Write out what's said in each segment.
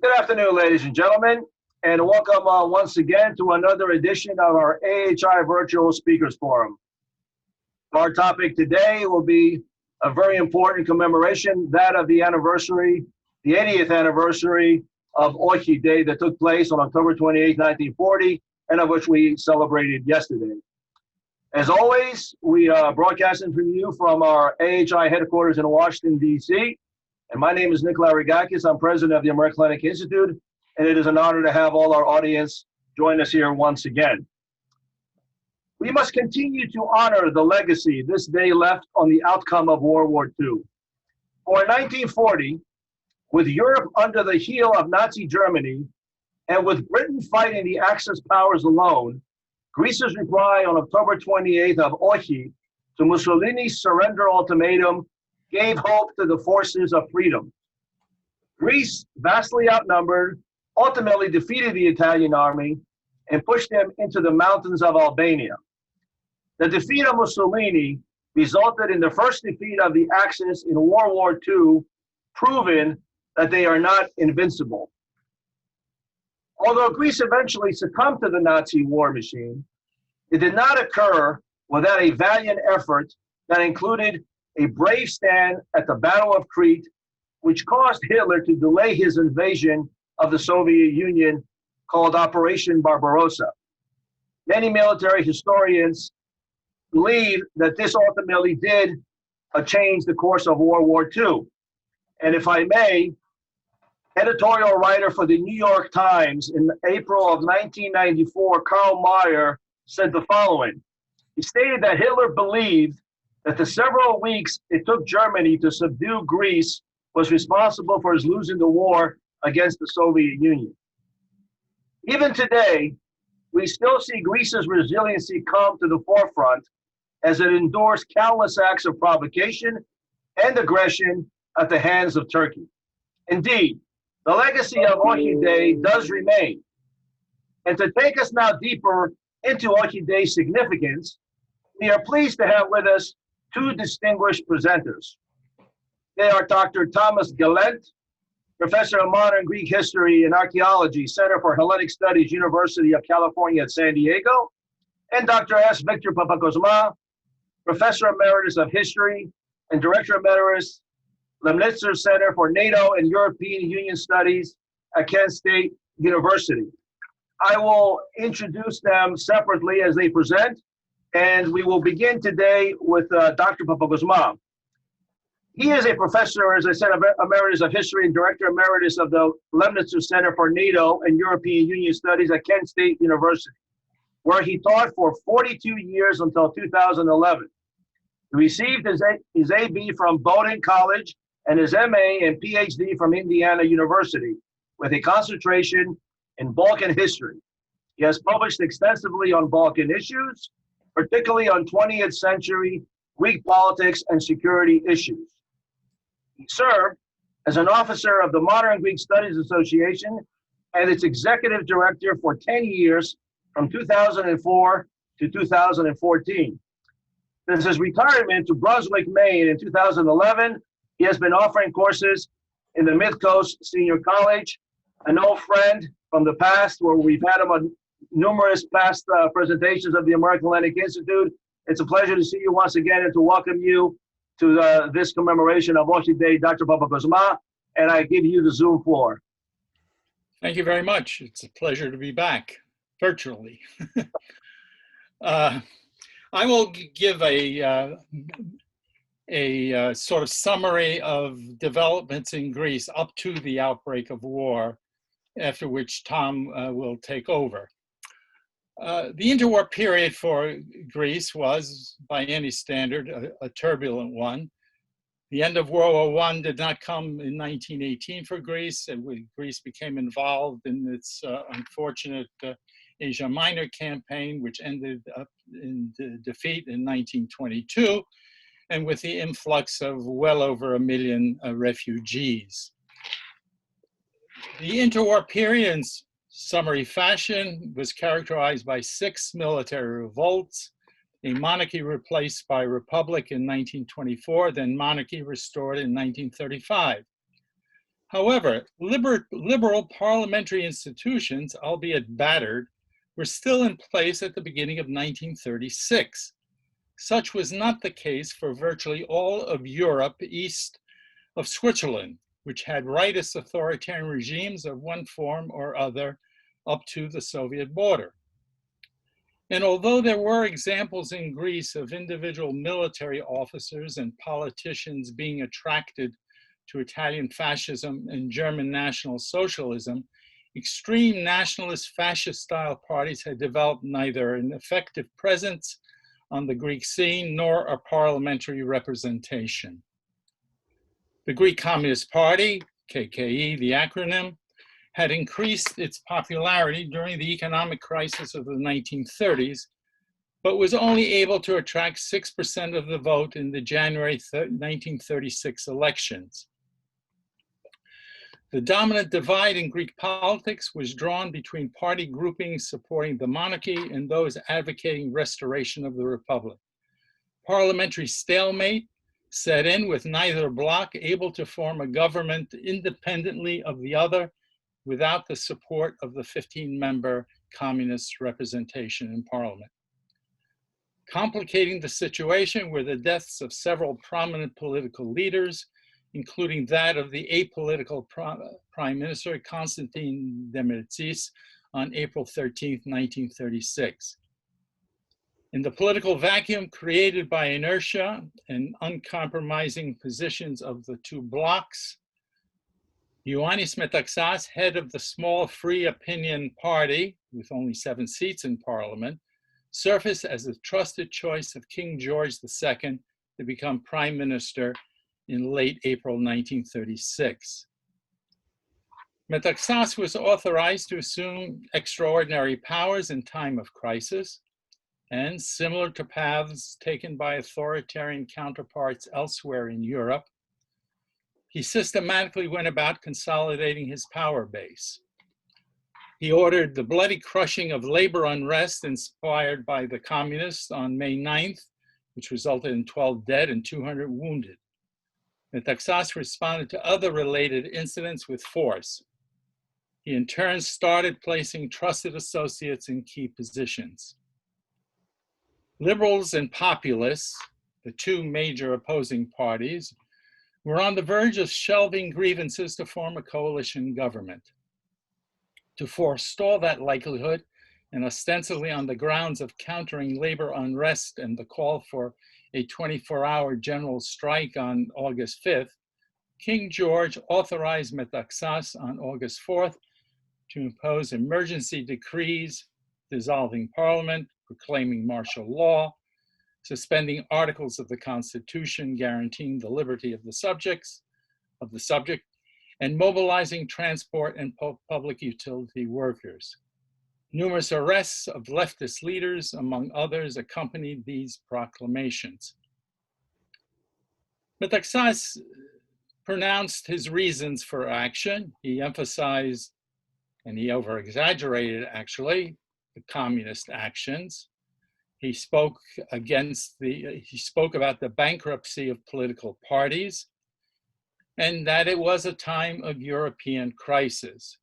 Good afternoon, ladies and gentlemen, and welcome once again to another edition of our AHI Virtual Speakers Forum. Our topic today will be a very important commemoration, that of the 80th anniversary of OXI Day that took place on October 28, 1940, and of which we celebrated yesterday. As always, we are broadcasting from you from our AHI headquarters in Washington, D.C., and my name is Nick Larigakis. I'm president of the Hellenic Institute, and it is an honor to have all our audience join us here once again. We must continue to honor the legacy this day left on the outcome of World War II. For in 1940, with Europe under the heel of Nazi Germany, and with Britain fighting the Axis powers alone, Greece's reply on October 28th of OXI to Mussolini's surrender ultimatum gave hope to the forces of freedom. Greece, vastly outnumbered, ultimately defeated the Italian army and pushed them into the mountains of Albania. The defeat of Mussolini resulted in the first defeat of the Axis in World War II, proving that they are not invincible. Although Greece eventually succumbed to the Nazi war machine, it did not occur without a valiant effort that included a brave stand at the Battle of Crete, which caused Hitler to delay his invasion of the Soviet Union, called Operation Barbarossa. Many military historians believe that this ultimately did change the course of World War II. And if I may, editorial writer for the New York Times in April of 1994, Karl Mayer, said the following. He stated that Hitler believed that the several weeks it took Germany to subdue Greece was responsible for his losing the war against the Soviet Union. Even today, we still see Greece's resiliency come to the forefront as it endures countless acts of provocation and aggression at the hands of Turkey. Indeed, the legacy of OXI Day does remain. And to take us now deeper into OXI Day's significance, we are pleased to have with us two distinguished presenters. They are Dr. Thomas Galent, Professor of Modern Greek History and Archaeology, Center for Hellenic Studies, University of California at San Diego, and Dr. S. Victor Papacosma, Professor Emeritus of History and Director Emeritus, Lemnitzer Center for NATO and European Union Studies at Kent State University. I will introduce them separately as they present, and we will begin today with Dr. Papacosma. He is a professor, as I said, Emeritus of History and Director Emeritus of the Lemnitzer Center for NATO and European Union Studies at Kent State University, where he taught for 42 years until 2011. He received his AB from Bowdoin College and his MA and PhD from Indiana University, with a concentration in Balkan history. He has published extensively on Balkan issues, particularly on 20th century Greek politics and security issues. He served as an officer of the Modern Greek Studies Association and its executive director for 10 years from 2004 to 2014. Since his retirement to Brunswick, Maine in 2011, he has been offering courses in the Mid-Coast Senior College, an old friend from the past where we've had him on numerous past presentations of the American Hellenic Institute. It's a pleasure to see you once again and to welcome you to this commemoration of OXI Day, Dr. Papacosma, and I give you the Zoom floor. Thank you very much. It's a pleasure to be back virtually. I will give a sort of summary of developments in Greece up to the outbreak of war, after which Tom will take over. The interwar period for Greece was, by any standard, a turbulent one. The end of World War I did not come in 1918 for Greece, and Greece became involved in its unfortunate Asia Minor campaign, which ended up in defeat in 1922, and with the influx of well over 1 million refugees. The interwar period in summary fashion was characterized by 6 military revolts, a monarchy replaced by republic in 1924, then monarchy restored in 1935. However, liberal parliamentary institutions, albeit battered, were still in place at the beginning of 1936. Such was not the case for virtually all of Europe east of Switzerland, which had rightist authoritarian regimes of one form or other up to the Soviet border. And although there were examples in Greece of individual military officers and politicians being attracted to Italian fascism and German National Socialism, extreme nationalist fascist-style parties had developed neither an effective presence on the Greek scene nor a parliamentary representation. The Greek Communist Party, KKE, the acronym, had increased its popularity during the economic crisis of the 1930s, but was only able to attract 6% of the vote in the January 1936 elections. The dominant divide in Greek politics was drawn between party groupings supporting the monarchy and those advocating restoration of the republic. Parliamentary stalemate set in with neither bloc able to form a government independently of the other without the support of the 15-member communist representation in parliament. Complicating the situation were the deaths of several prominent political leaders, including that of the apolitical Prime Minister Constantine Emeritus on April 13, 1936. In the political vacuum created by inertia and uncompromising positions of the two blocs, Ioannis Metaxas, head of the small Free Opinion Party, with only 7 seats in parliament, surfaced as the trusted choice of King George II to become prime minister in late April 1936. Metaxas was authorized to assume extraordinary powers in time of crisis, and similar to paths taken by authoritarian counterparts elsewhere in Europe, he systematically went about consolidating his power base. He ordered the bloody crushing of labor unrest inspired by the communists on May 9th, which resulted in 12 dead and 200 wounded. Metaxas responded to other related incidents with force. He in turn started placing trusted associates in key positions. Liberals and populists, the two major opposing parties, were on the verge of shelving grievances to form a coalition government. To forestall that likelihood, and ostensibly on the grounds of countering labor unrest and the call for a 24-hour general strike on August 5th, King George authorized Metaxas on August 4th to impose emergency decrees dissolving parliament, proclaiming martial law, suspending articles of the Constitution guaranteeing the liberty of the subject, and mobilizing transport and public utility workers. Numerous arrests of leftist leaders, among others, accompanied these proclamations. Metaxas pronounced his reasons for action. He emphasized, and he over-exaggerated actually, the communist actions. He spoke about the bankruptcy of political parties and that it was a time of European crisis.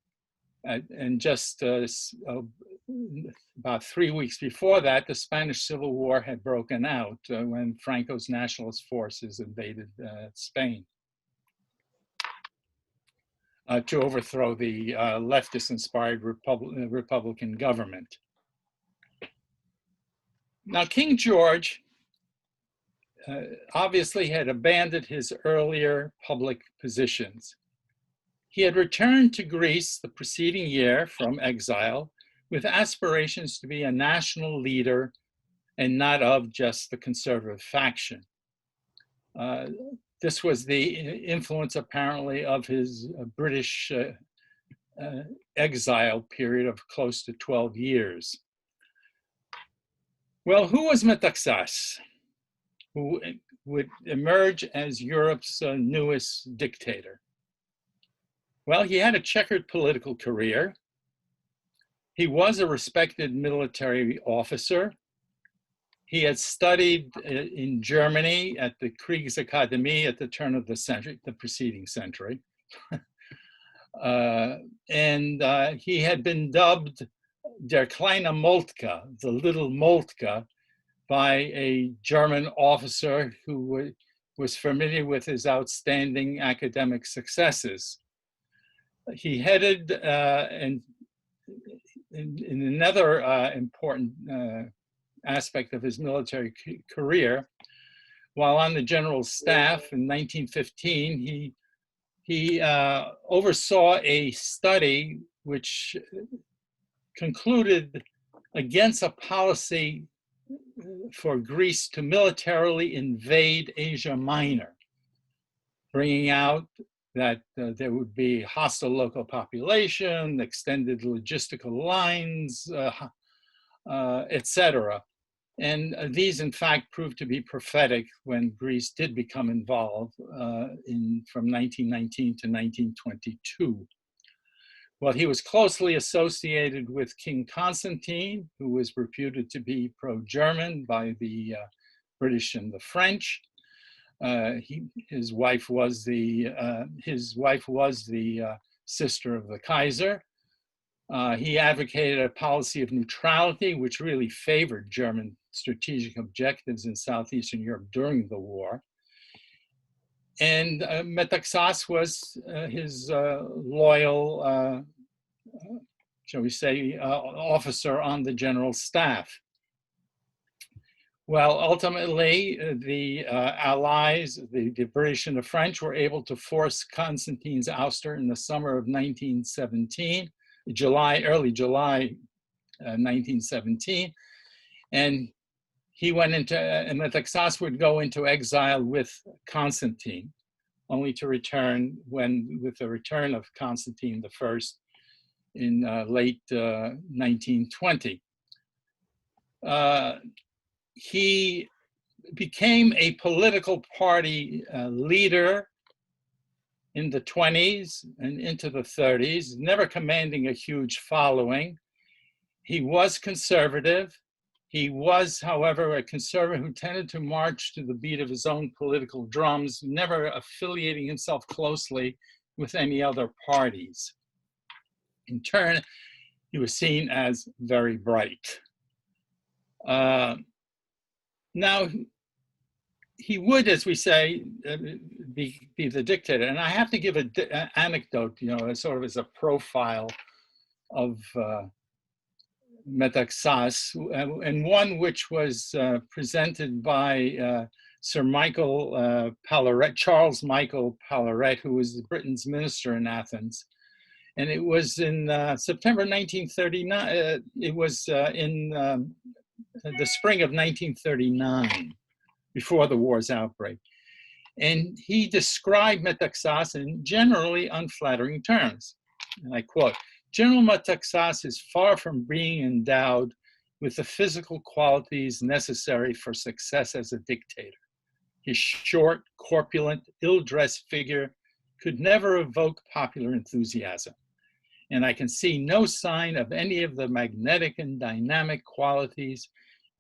And just about 3 weeks before that, the Spanish Civil War had broken out when Franco's nationalist forces invaded Spain to overthrow the leftist-inspired Republican government. Now, King George obviously had abandoned his earlier public positions. He had returned to Greece the preceding year from exile with aspirations to be a national leader and not of just the conservative faction. This was the influence, apparently, of his British exile period of close to 12 years. Well, who was Metaxas, who would emerge as Europe's newest dictator? Well, he had a checkered political career. He was a respected military officer. He had studied in Germany at the Kriegsakademie at the turn of the century, the preceding century. He had been dubbed Der kleine Moltke, the little Moltke, by a German officer who was familiar with his outstanding academic successes. He headed, in another important aspect of his military career, while on the general staff in 1915, he oversaw a study which concluded against a policy for Greece to militarily invade Asia Minor, bringing out that there would be hostile local population, extended logistical lines, etc. And these, in fact, proved to be prophetic when Greece did become involved from 1919 to 1922. Well, he was closely associated with King Constantine, who was reputed to be pro-German by the British and the French. His wife was the sister of the Kaiser. He advocated a policy of neutrality, which really favored German strategic objectives in Southeastern Europe during the war. And Metaxas was his loyal, shall we say, officer on the general staff. Well, ultimately, the Allies, the British and the French, were able to force Constantine's ouster in the summer of 1917, early July 1917, and he went into, and Metaxas would go into exile with Constantine, only to return with the return of Constantine I in late 1920. He became a political party leader in the 20s and into the 30s, never commanding a huge following. He was conservative. He was, however, a conservative who tended to march to the beat of his own political drums, never affiliating himself closely with any other parties. In turn, he was seen as very bright. Now, he would, as we say, be the dictator. And I have to give an anecdote, sort of as a profile of Metaxas, and one which was presented by Sir Michael Charles Michael Pallaret, who was Britain's minister in Athens. And it was in September 1939, it was in the spring of 1939, before the war's outbreak. And he described Metaxas in generally unflattering terms. And I quote, "General Metaxas is far from being endowed with the physical qualities necessary for success as a dictator. His short, corpulent, ill-dressed figure could never evoke popular enthusiasm. And I can see no sign of any of the magnetic and dynamic qualities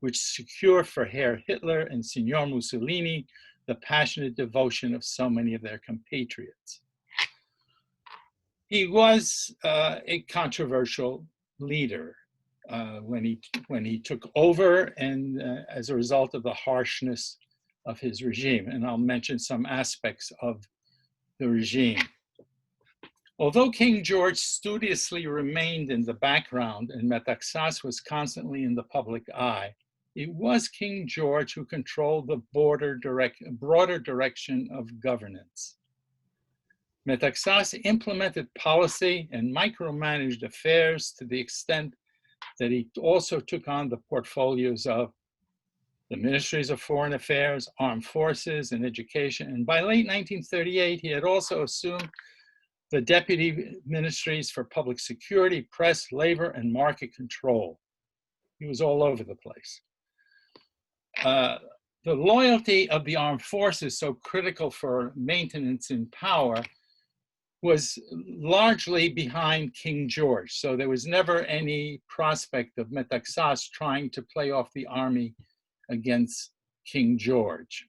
which secure for Herr Hitler and Signor Mussolini the passionate devotion of so many of their compatriots." He was a controversial leader when he took over, and as a result of the harshness of his regime. And I'll mention some aspects of the regime. Although King George studiously remained in the background and Metaxas was constantly in the public eye, it was King George who controlled the broader direction of governance. Metaxas implemented policy and micromanaged affairs to the extent that he also took on the portfolios of the Ministries of Foreign Affairs, Armed Forces, and Education. And by late 1938, he had also assumed the deputy ministries for public security, press, labor, and market control. He was all over the place. The loyalty of the armed forces, so critical for maintenance in power, was largely behind King George. So there was never any prospect of Metaxas trying to play off the army against King George.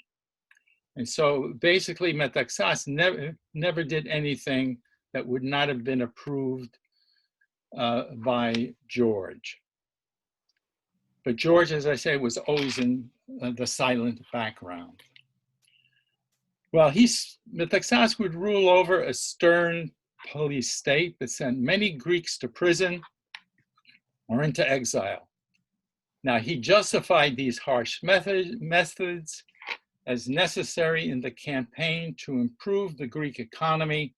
And so basically Metaxas never did anything that would not have been approved by George. But George, as I say, was always in the silent background. Well, Metaxas would rule over a stern police state that sent many Greeks to prison or into exile. Now, he justified these harsh methods as necessary in the campaign to improve the Greek economy,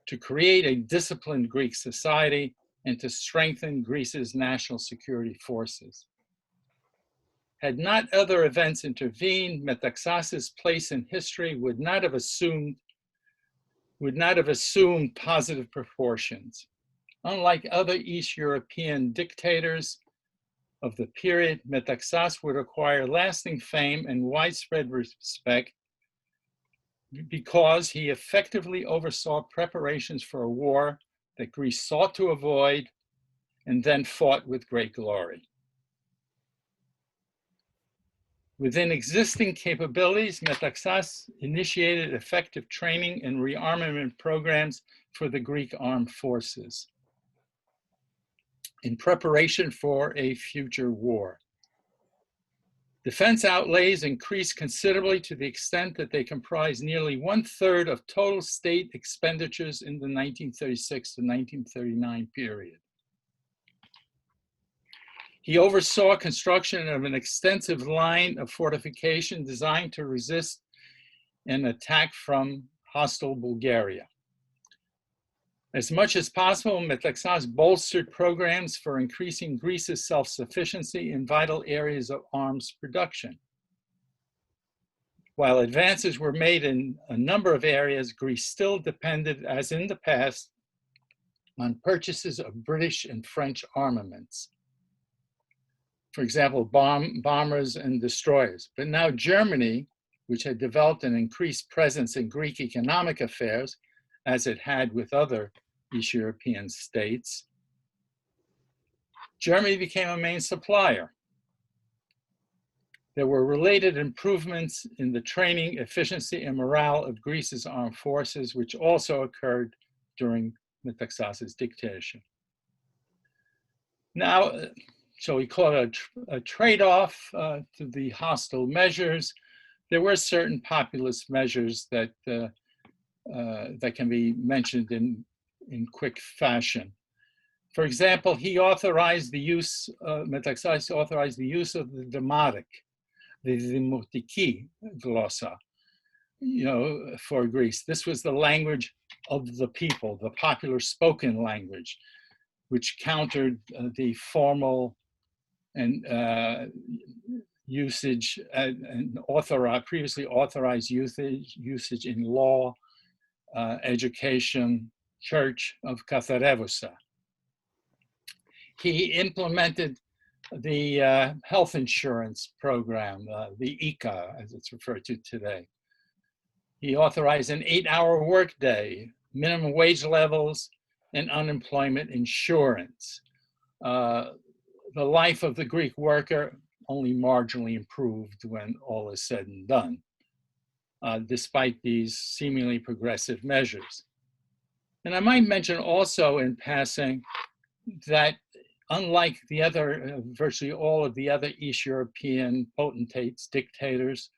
to create a disciplined Greek society, and to strengthen Greece's national security forces. Had not other events intervened, Metaxas's place in history would not have assumed positive proportions. Unlike other East European dictators of the period, Metaxas would acquire lasting fame and widespread respect because he effectively oversaw preparations for a war that Greece sought to avoid and then fought with great glory. Within existing capabilities, Metaxas initiated effective training and rearmament programs for the Greek armed forces in preparation for a future war. Defense outlays increased considerably to the extent that they comprised nearly 1/3 of total state expenditures in the 1936 to 1939 period. He oversaw construction of an extensive line of fortification designed to resist an attack from hostile Bulgaria. As much as possible, Metaxas bolstered programs for increasing Greece's self-sufficiency in vital areas of arms production. While advances were made in a number of areas, Greece still depended, as in the past, on purchases of British and French armaments. For example, bombers and destroyers. But now Germany, which had developed an increased presence in Greek economic affairs, as it had with other East European states, Germany became a main supplier. There were related improvements in the training, efficiency, and morale of Greece's armed forces, which also occurred during Metaxas's dictatorship. Now, so we call it a trade-off to the hostile measures. There were certain populist measures that can be mentioned in quick fashion. For example, he authorized the use, Metaxas authorized the use of the demotic, the demotiki glossa, for Greece. This was the language of the people, the popular spoken language, which countered the formal and usage and previously authorized usage in law, education, church of Katharevousa. He implemented the health insurance program, the ICA, as it's referred to today. He authorized an 8-hour workday, minimum wage levels, and unemployment insurance. The life of the Greek worker only marginally improved when all is said and done, despite these seemingly progressive measures. And I might mention also in passing that unlike the other, virtually all of the other East European potentates, dictators,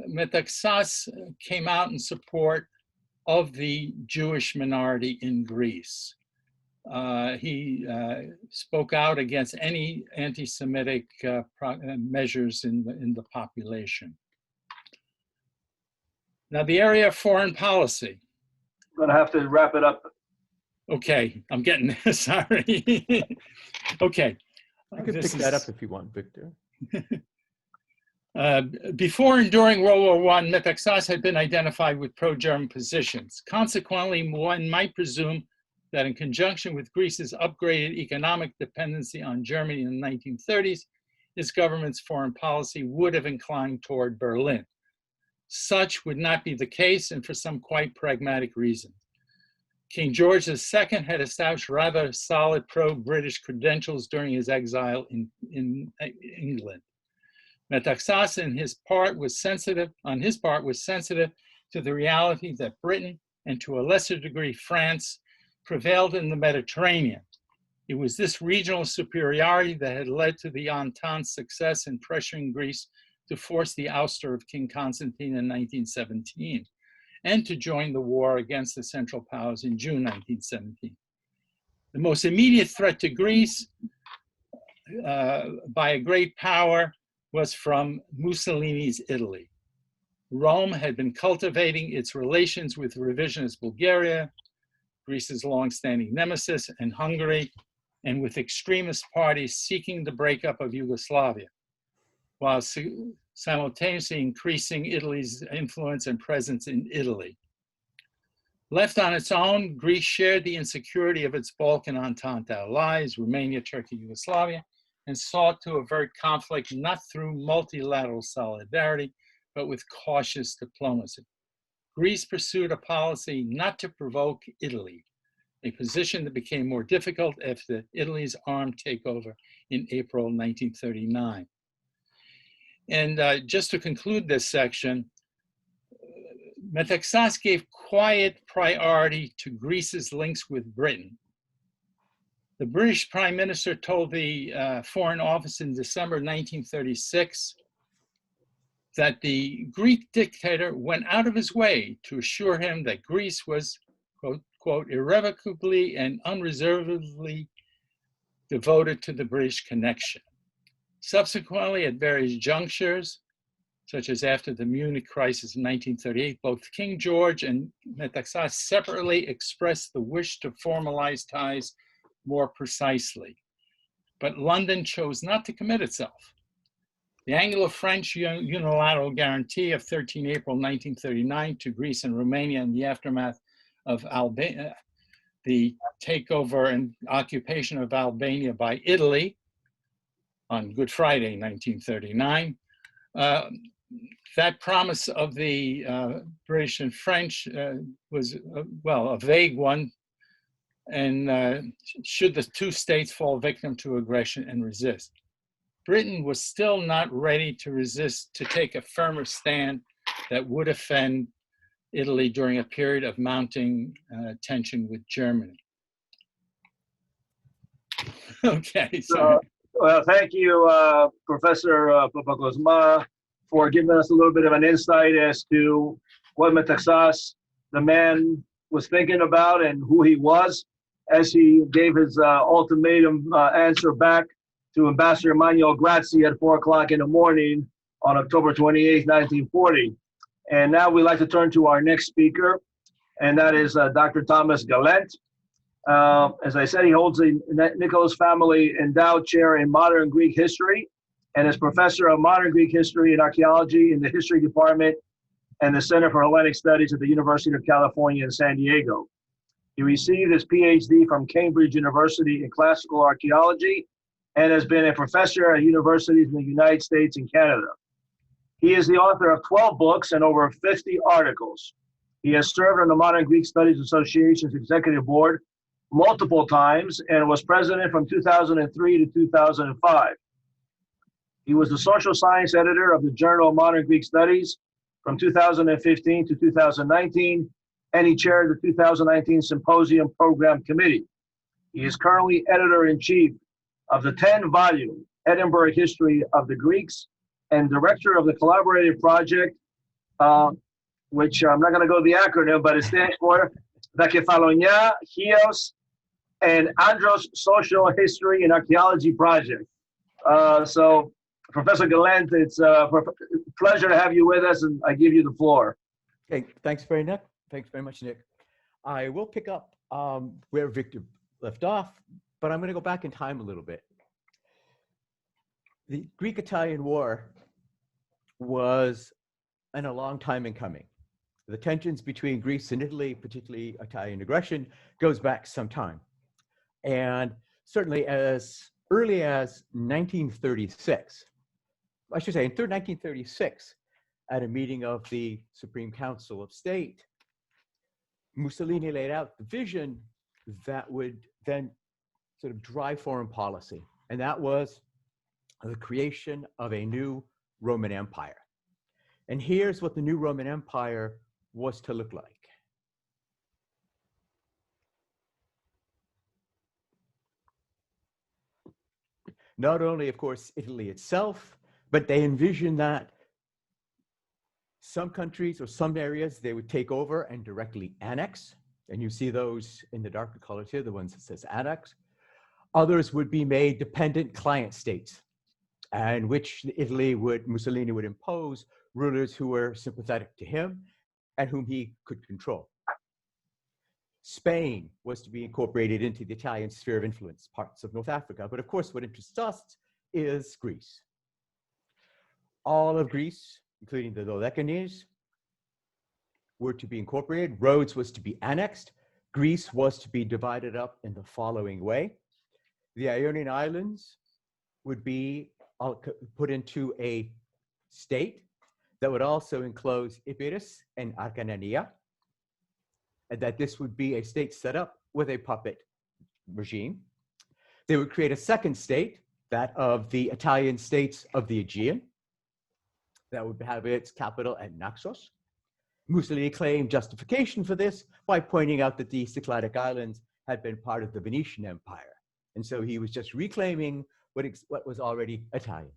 Metaxas came out in support of the Jewish minority in Greece. He spoke out against any anti-Semitic measures in the population. Now, the area of foreign policy. I'm going to have to wrap it up. Okay, I'm getting there, sorry. Okay. I could pick that up if you want, Victor. Before and during World War I, Metaxas had been identified with pro-German positions. Consequently, one might presume that in conjunction with Greece's upgraded economic dependency on Germany in the 1930s, his government's foreign policy would have inclined toward Berlin. Such would not be the case, and for some quite pragmatic reasons. King George II had established rather solid pro-British credentials during his exile in England. Metaxas on his part was sensitive to the reality that Britain and to a lesser degree France, prevailed in the Mediterranean. It was this regional superiority that had led to the Entente's success in pressuring Greece to force the ouster of King Constantine in 1917 and to join the war against the Central Powers in June 1917. The most immediate threat to Greece by a great power was from Mussolini's Italy. Rome had been cultivating its relations with revisionist Bulgaria, Greece's longstanding nemesis, and Hungary, and with extremist parties seeking the breakup of Yugoslavia, while simultaneously increasing Italy's influence and presence in Italy. Left on its own, Greece shared the insecurity of its Balkan Entente allies, Romania, Turkey, Yugoslavia, and sought to avert conflict not through multilateral solidarity, but with cautious diplomacy. Greece pursued a policy not to provoke Italy, a position that became more difficult after Italy's armed takeover in April 1939. And just to conclude this section, Metaxas gave quiet priority to Greece's links with Britain. The British Prime Minister told the Foreign Office in December 1936 that the Greek dictator went out of his way to assure him that Greece was, quote, quote, irrevocably and unreservedly devoted to the British connection. Subsequently, at various junctures, such as after the Munich crisis in 1938, both King George and Metaxas separately expressed the wish to formalize ties more precisely. But London chose not to commit itself. The Anglo-French unilateral guarantee of 13 April 1939 to Greece and Romania in the aftermath of the takeover and occupation of Albania by Italy on Good Friday 1939, that promise of the British and French was, well, a vague one, and should the two states fall victim to aggression and resist. Britain was still not ready to resist, to take a firmer stand that would offend Italy during a period of mounting tension with Germany. Okay, so. Well, thank you, Professor Papacosma, for giving us a little bit of an insight as to what Metaxas, the man, was thinking about and who he was as he gave his ultimatum answer back to Ambassador Emmanuel Grazie at 4 o'clock in the morning on October 28, 1940. And now we'd like to turn to our next speaker, and that is Dr. Thomas Galent. As I said, he holds the Nicholas Family Endowed Chair in Modern Greek History and is Professor of Modern Greek History and Archaeology in the History Department and the Center for Hellenic Studies at the University of California in San Diego. He received his PhD from Cambridge University in Classical Archaeology and has been a professor at universities in the United States and Canada. He is the author of 12 books and over 50 articles. He has served on the Modern Greek Studies Association's Executive Board multiple times and was president from 2003 to 2005. He was the social science editor of the Journal of Modern Greek Studies from 2015 to 2019, and he chaired the 2019 Symposium Program Committee. He is currently editor-in-chief of the 10-volume Edinburgh History of the Greeks and director of the collaborative project, which I'm not going to go the acronym, but it stands for the Kefalonia, Chios, and Andros Social History and Archaeology Project. So, Professor Galent, it's a pleasure to have you with us, and I give you the floor. Okay, thanks very much, Nick. I will pick up where Victor left off, but I'm going to go back in time a little bit. The Greek-Italian War was a long time in coming. The tensions between Greece and Italy, particularly Italian aggression, goes back some time. And certainly as early as 1936, I should say in 1936, at a meeting of the Supreme Council of State, Mussolini laid out the vision that would then sort of drive foreign policy. And that was the creation of a new Roman Empire. And here's what the new Roman Empire was to look like. Not only, of course, Italy itself, but they envisioned that some countries or some areas they would take over and directly annex. And you see those in the darker colors here, the ones that says annex. Others would be made dependent client states, and which Mussolini would impose rulers who were sympathetic to him and whom he could control. Spain was to be incorporated into the Italian sphere of influence, parts of North Africa. But of course, what interests us is Greece. All of Greece, including the Dodecanies, were to be incorporated. Rhodes was to be annexed. Greece was to be divided up in the following way. The Ionian Islands would be put into a state that would also enclose Epirus and Acarnania, and that this would be a state set up with a puppet regime. They would create a second state, that of the Italian states of the Aegean, that would have its capital at Naxos. Mussolini claimed justification for this by pointing out that the Cycladic Islands had been part of the Venetian Empire. And so he was just reclaiming what was already Italian.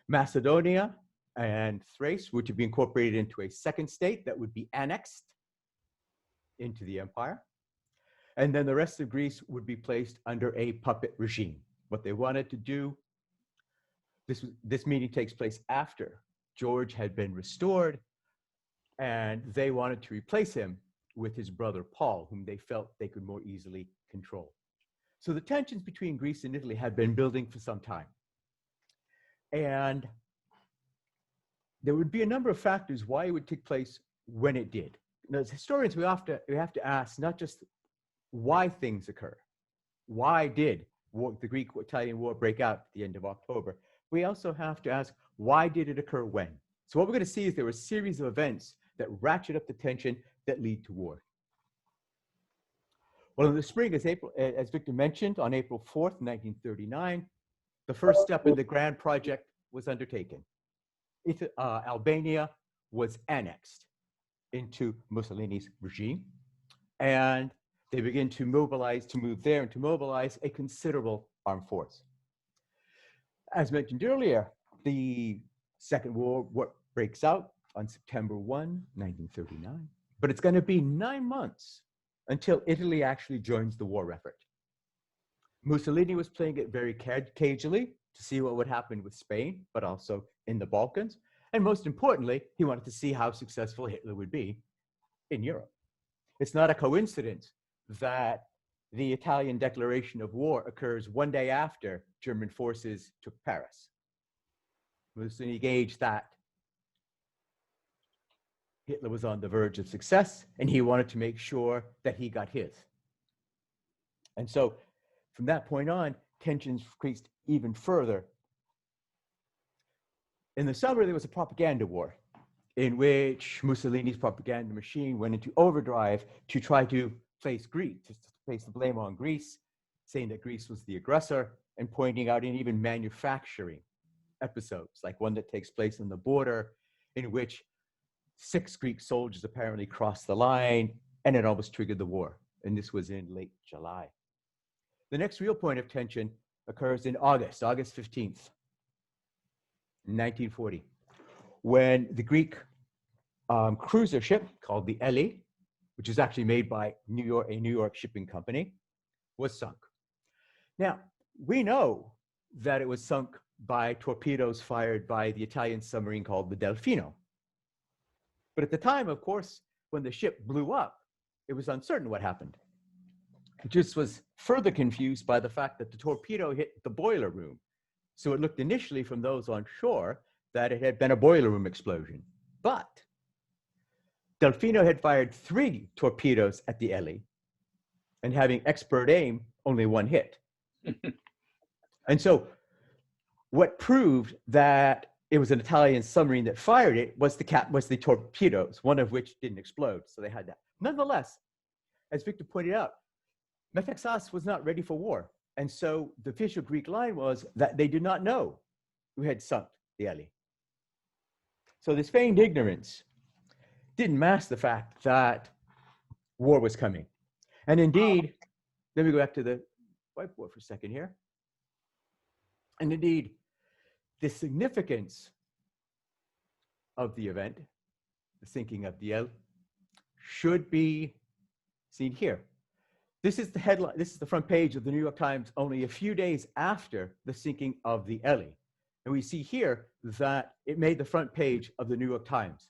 Macedonia and Thrace were to be incorporated into a second state that would be annexed into the empire. And then the rest of Greece would be placed under a puppet regime. What they wanted to do, this meeting takes place after George had been restored, and they wanted to replace him with his brother Paul, whom they felt they could more easily control. So the tensions between Greece and Italy had been building for some time. And there would be a number of factors why it would take place when it did. Now, as historians, we have to ask not just why things occur. Why did the Greek-Italian War break out at the end of October? We also have to ask, why did it occur when? So what we're going to see is there were a series of events that ratchet up the tension that lead to war. Well, in the spring, as Victor mentioned, on April 4th, 1939, the first step in the grand project was undertaken. Albania was annexed into Mussolini's regime, and they begin to mobilize, to move there and to mobilize a considerable armed force. As mentioned earlier, the Second World War breaks out on September 1, 1939, but it's going to be 9 months until Italy actually joins the war effort. Mussolini was playing it very cagily to see what would happen with Spain, but also in the Balkans. And most importantly, he wanted to see how successful Hitler would be in Europe. It's not a coincidence that the Italian declaration of war occurs one day after German forces took Paris. Mussolini gauged that Hitler was on the verge of success, and he wanted to make sure that he got his. And so from that point on, tensions increased even further. In the summer, there was a propaganda war in which Mussolini's propaganda machine went into overdrive to try to place the blame on Greece, saying that Greece was the aggressor, and pointing out and even manufacturing episodes, like one that takes place on the border in which 6 Greek soldiers apparently crossed the line, and it almost triggered the war. And this was in late July. The next real point of tension occurs in August 15th, 1940, when the Greek cruiser ship called the Eli, which is actually made by a New York shipping company, was sunk. Now, we know that it was sunk by torpedoes fired by the Italian submarine called the Delfino. But at the time, of course, when the ship blew up, it was uncertain what happened. It just was further confused by the fact that the torpedo hit the boiler room. So it looked initially from those on shore that it had been a boiler room explosion. But Delfino had fired 3 torpedoes at the Eli, and having expert aim, only 1 hit. And so what proved that it was an Italian submarine that fired it was the torpedoes, one of which didn't explode. So they had that. Nonetheless, as Victor pointed out, Metaxas was not ready for war. And so the official Greek line was that they did not know who had sunk the Eli. So this feigned ignorance didn't mask the fact that war was coming. And indeed, let me go back to the whiteboard for a second here. And indeed, the significance of the event, the sinking of the El, should be seen here. This is the headline, this is the front page of the New York Times only a few days after the sinking of the Eli. And we see here that it made the front page of the New York Times.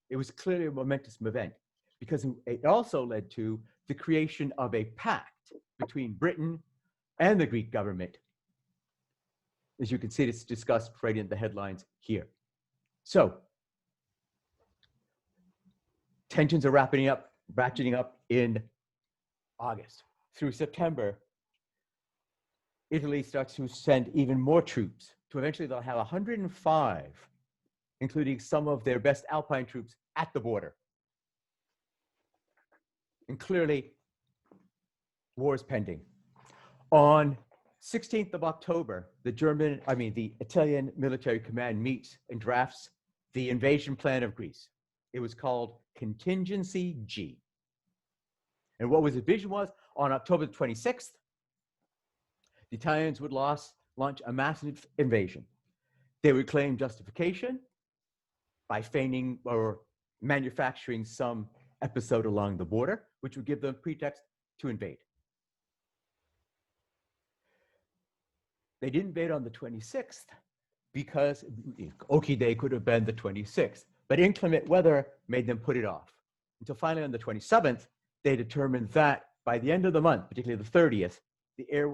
It was clearly a momentous event because it also led to the creation of a pact between Britain and the Greek government. As you can see, it's discussed right in the headlines here. So, tensions are ratcheting up in August. Through September, Italy starts to send even more troops, to eventually they'll have 105, including some of their best Alpine troops at the border. And clearly, war is pending. On 16th of October, the Italian military command meets and drafts the invasion plan of Greece. It was called Contingency G. And what the vision was, on October 26th, the Italians would launch a massive invasion. They would claim justification by feigning or manufacturing some episode along the border, which would give them pretext to invade. They didn't invade on the 26th because Oki Day could have been the 26th, but inclement weather made them put it off. Until finally on the 27th, they determined that by the end of the month, particularly the 30th, there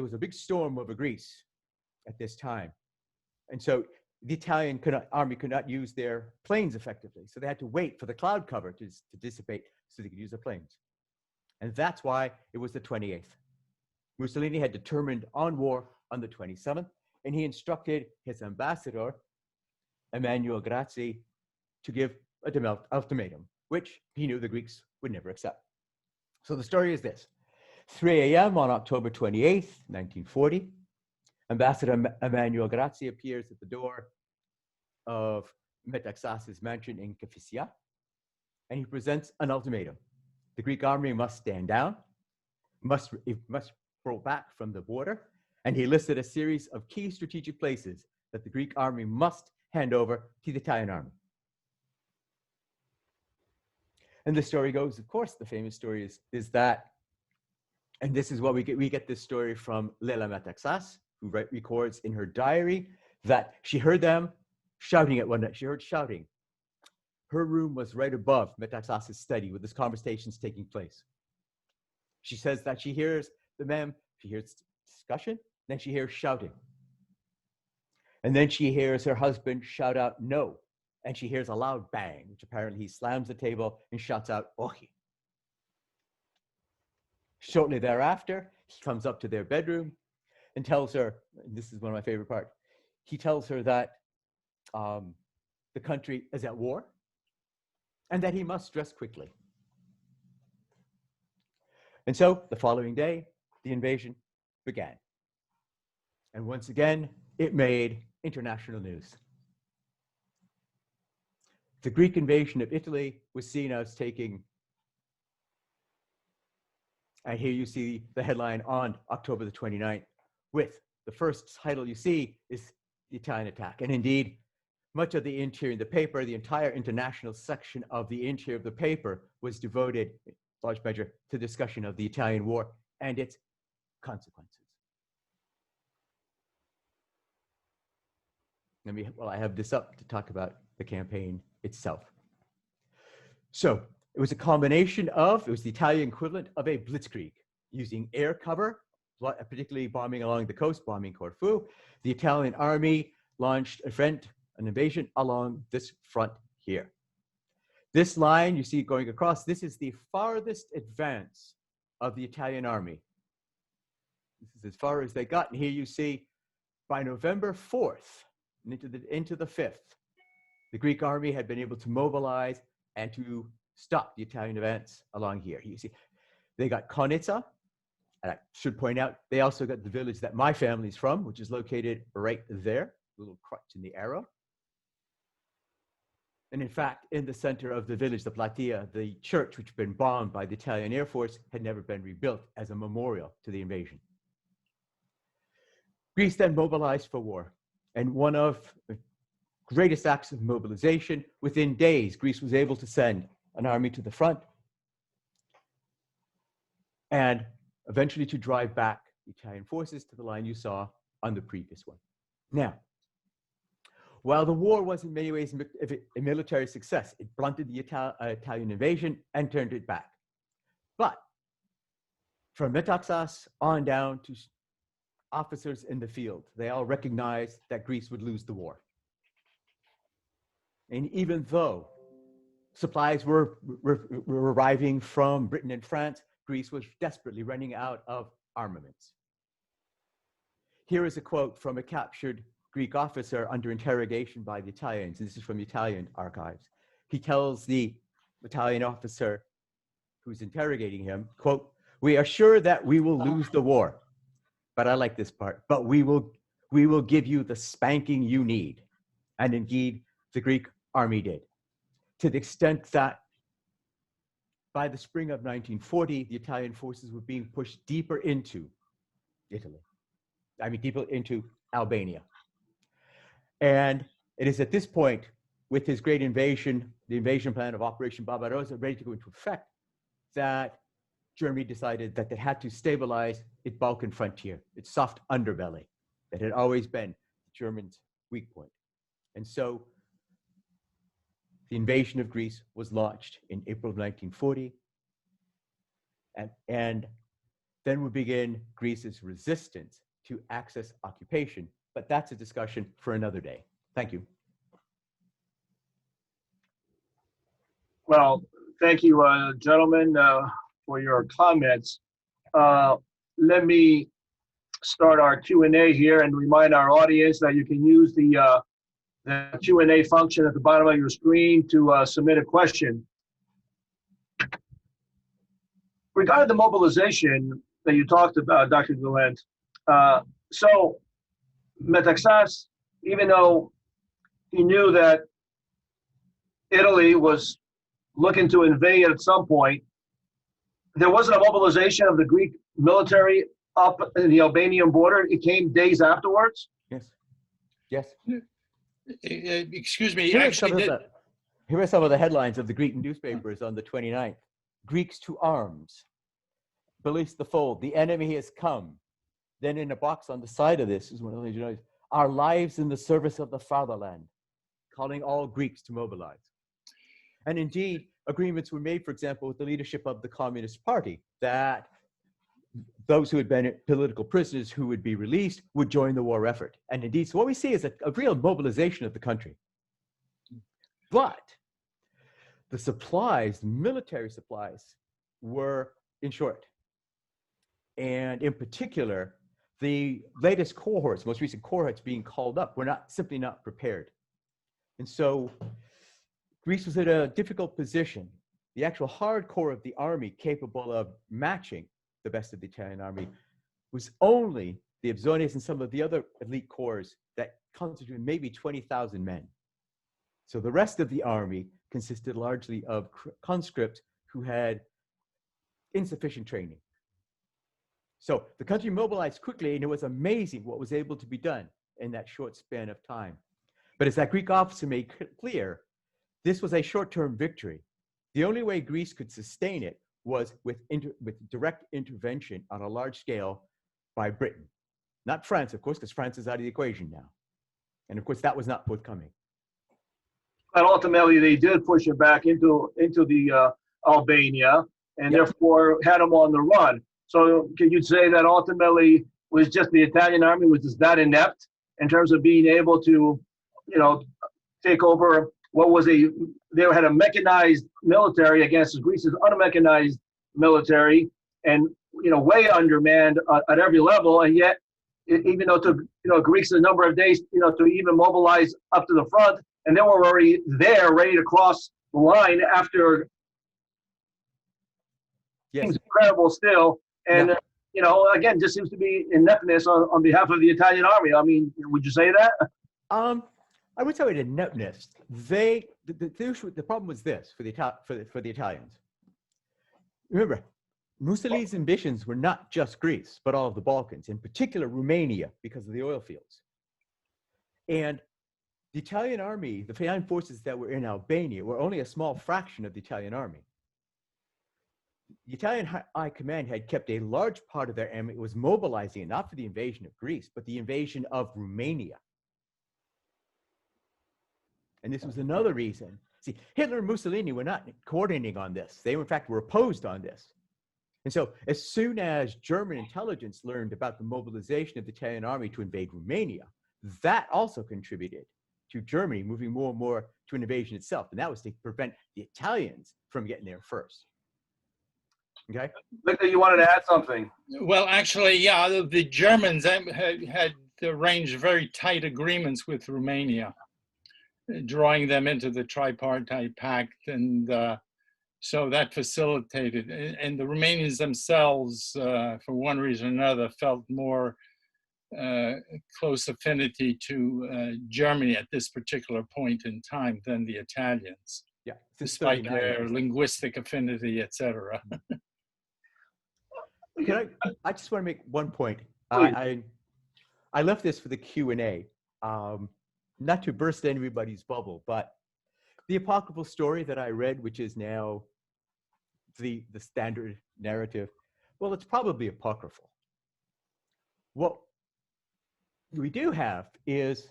was a big storm over Greece at this time. And so the Italian army could not use their planes effectively. So they had to wait for the cloud cover to dissipate so they could use their planes. And that's why it was the 28th. Mussolini had determined on war on the 27th, and he instructed his ambassador, Emmanuel Grazie, to give an ultimatum, which he knew the Greeks would never accept. So the story is this. 3 a.m. on October 28th, 1940, Ambassador Emmanuel Grazie appears at the door of Metaxas's mansion in Kefisia, and he presents an ultimatum. The Greek army must stand down, must pull back from the border, and he listed a series of key strategic places that the Greek army must hand over to the Italian army. And the story goes, of course, the famous story is that, and this is what we get this story from Lela Metaxas, who records in her diary that she heard them shouting at one night. She heard shouting. Her room was right above Metaxas's study where this conversation's taking place. She says that she hears she hears discussion, then she hears shouting. And then she hears her husband shout out, no. And she hears a loud bang, which apparently he slams the table and shouts out, Ohi. Shortly thereafter, he comes up to their bedroom and tells her, and this is one of my favorite parts, he tells her that the country is at war and that he must dress quickly. And so the following day, the invasion began. And once again, it made international news. The Greek invasion of Italy was seen as taking, and here you see the headline on October the 29th, with the first title you see is the Italian attack. And indeed, much of the interior of the paper, the entire international section of the interior of the paper was devoted, in large measure, to discussion of the Italian war and its consequences. I have this up to talk about the campaign itself. So it was a combination of, it was the Italian equivalent of a blitzkrieg, using air cover, particularly bombing along the coast, bombing Corfu. The Italian army launched an invasion along this front here. This line you see going across, this is the farthest advance of the Italian army. This is as far as they got. And here you see by November 4th, into the 5th, the Greek army had been able to mobilize and to stop the Italian advance along here. You see, they got Konitsa, and I should point out, they also got the village that my family's from, which is located right there, a little crutch in the arrow. And in fact, in the center of the village, the Platea, the church, which had been bombed by the Italian Air Force, had never been rebuilt as a memorial to the invasion. Greece then mobilized for war. And one of the greatest acts of mobilization, within days, Greece was able to send an army to the front and eventually to drive back the Italian forces to the line you saw on the previous one. Now, while the war was in many ways a military success, it blunted the Italian invasion and turned it back. But from Metaxas on down to officers in the field, they all recognized that Greece would lose the war. And even though supplies were arriving from Britain and France, Greece was desperately running out of armaments. Here is a quote from a captured Greek officer under interrogation by the Italians. This is from the Italian archives. He tells the Italian officer who's interrogating him, quote, "We are sure that we will lose the war." But I like this part. "But we will give you the spanking you need." And indeed, the Greek army did. To the extent that by the spring of 1940, the Italian forces were being pushed deeper into Italy. I mean, deeper into Albania. And it is at this point, with his great invasion, the invasion plan of Operation Barbarossa ready to go into effect, that Germany decided that they had to stabilize its Balkan frontier, its soft underbelly that had always been the Germans' weak point. And so the invasion of Greece was launched in April of 1940. And then would begin Greece's resistance to Axis occupation. But that's a discussion for another day. Thank you. Well, thank you, gentlemen, for your comments. Let me start our Q&A here and remind our audience that you can use the Q&A function at the bottom of your screen to submit a question. Regarding the mobilization that you talked about, Dr. Galent, so Metaxas, even though he knew that Italy was looking to invade at some point, there wasn't a mobilization of the Greek military up in the Albanian border. It came days afterwards. Yes. Yes. Excuse me. Here are some of the headlines of the Greek newspapers on the 29th. "Greeks to arms. Police the fold. The enemy has come." Then in a box on the side of this is one of the "Our lives in the service of the fatherland," calling all Greeks to mobilize. And indeed, agreements were made, for example, with the leadership of the Communist Party that those who had been political prisoners who would be released would join the war effort. And indeed, so what we see is a real mobilization of the country. But the supplies, military supplies, were in short. And in particular, the latest cohorts, most recent cohorts being called up, were simply not prepared. And so Greece was in a difficult position. The actual hardcore of the army capable of matching the best of the Italian army was only the Abzones and some of the other elite corps that constituted maybe 20,000 men. So the rest of the army consisted largely of conscripts who had insufficient training. So the country mobilized quickly, and it was amazing what was able to be done in that short span of time. But as that Greek officer made clear, this was a short-term victory. The only way Greece could sustain it was with direct intervention on a large scale by Britain. Not France, of course, because France is out of the equation now. And of course, that was not forthcoming. And ultimately, they did push it back into the Albania, and therefore had them on the run. So can you say that ultimately was just the Italian army was just that inept in terms of being able to, take over they had a mechanized military against Greece's unmechanized military, and way undermanned at every level, and yet even though it took Greeks a number of days to even mobilize up to the front, and they were already there ready to cross the line after. Yes. It's incredible still, and again, just seems to be ineptness on behalf of the Italian army. I mean, would you say that? I would say it ineptness. The problem was this for the Italians. Remember, Mussolini's ambitions were not just Greece, but all of the Balkans, in particular Romania, because of the oil fields. And the Italian army, the Italian forces that were in Albania, were only a small fraction of the Italian army. The Italian High Command had kept a large part of their army, was mobilizing it, not for the invasion of Greece, but the invasion of Romania. And this was another reason. See, Hitler and Mussolini were not coordinating on this. They, in fact, were opposed on this. And so as soon as German intelligence learned about the mobilization of the Italian army to invade Romania, that also contributed to Germany moving more and more to an invasion itself. And that was to prevent the Italians from getting there first. Okay? Victor, you wanted to add something? Well, actually, yeah, the Germans had arranged very tight agreements with Romania, drawing them into the tripartite pact, and so that facilitated. And the Romanians themselves, for one reason or another, felt more close affinity to Germany at this particular point in time than the Italians, yeah, despite their linguistic affinity, etc. I just want to make one point. I left this for the Q&A, not to burst anybody's bubble, but the apocryphal story that I read, which is now the standard narrative, well, it's probably apocryphal. What we do have is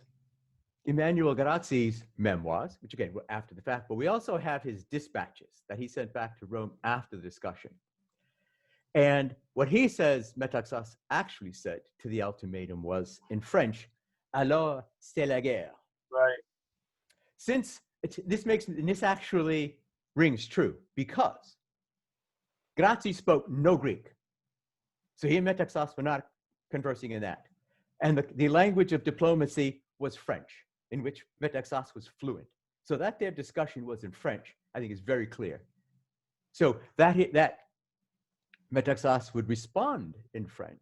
Emmanuel Grazie's memoirs, which again were after the fact, but we also have his dispatches that he sent back to Rome after the discussion. And what he says Metaxas actually said to the ultimatum was, in French, alors c'est la guerre. Right. Since this actually rings true, because Grazie spoke no Greek. So he and Metaxas were not conversing in that. And the language of diplomacy was French, in which Metaxas was fluent. So that their discussion was in French, I think is very clear. So that Metaxas would respond in French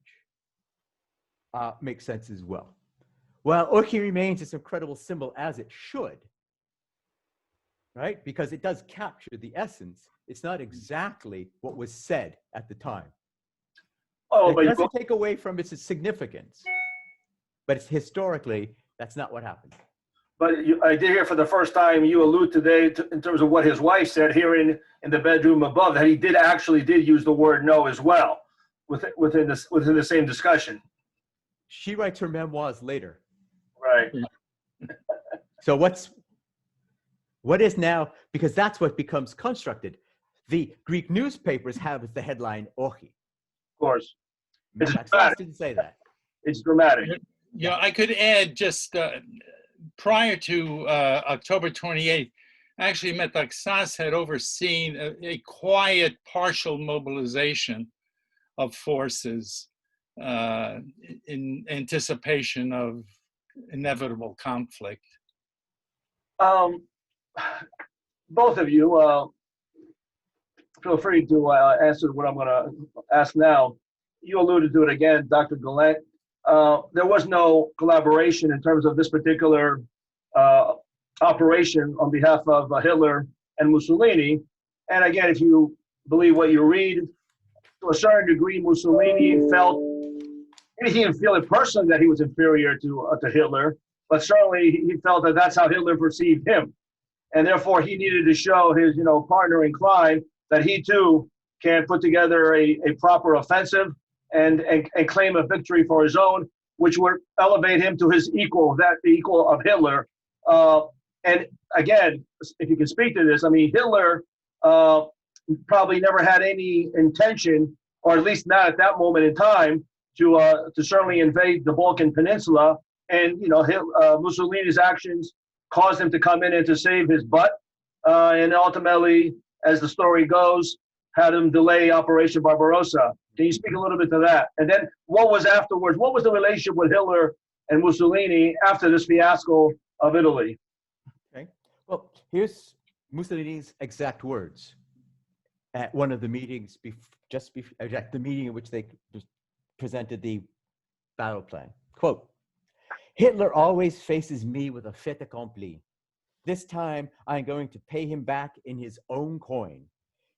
makes sense as well. Well, OXI remains this incredible symbol, as it should, right? Because it does capture the essence. It's not exactly what was said at the time. Oh, it doesn't take away from its significance, but it's historically, that's not what happened. But I did hear for the first time you allude today in terms of what his wife said here in the bedroom above, that he did use the word no as well within the same discussion. She writes her memoirs later. Right. So what is now, because that's what becomes constructed. The Greek newspapers have as the headline OXI. Of course. Metaxas didn't say that. It's dramatic. Yeah, I could add just prior to October 28th, actually Metaxas had overseen a quiet partial mobilization of forces in anticipation of inevitable conflict. Both of you, feel free to answer what I'm going to ask now. You alluded to it again, Dr. Galent. There was no collaboration in terms of this particular operation on behalf of Hitler and Mussolini. And again, if you believe what you read, to a certain degree, Mussolini felt, he didn't feel it personally that he was inferior to Hitler, but certainly he felt that that's how Hitler perceived him. And therefore, he needed to show his partner in crime that he too can put together a proper offensive and claim a victory for his own, which would elevate him to his equal, the equal of Hitler. And again, if you can speak to this, I mean, Hitler probably never had any intention, or at least not at that moment in time, to certainly invade the Balkan Peninsula. And Mussolini's actions caused him to come in and to save his butt, and ultimately, as the story goes, had him delay Operation Barbarossa. Can you speak a little bit to that? And then what was afterwards? What was the relationship with Hitler and Mussolini after this fiasco of Italy? Okay. Well, here's Mussolini's exact words at one of the meetings, at the meeting in which they presented the battle plan. Quote, "Hitler always faces me with a fait accompli. This time, I'm going to pay him back in his own coin.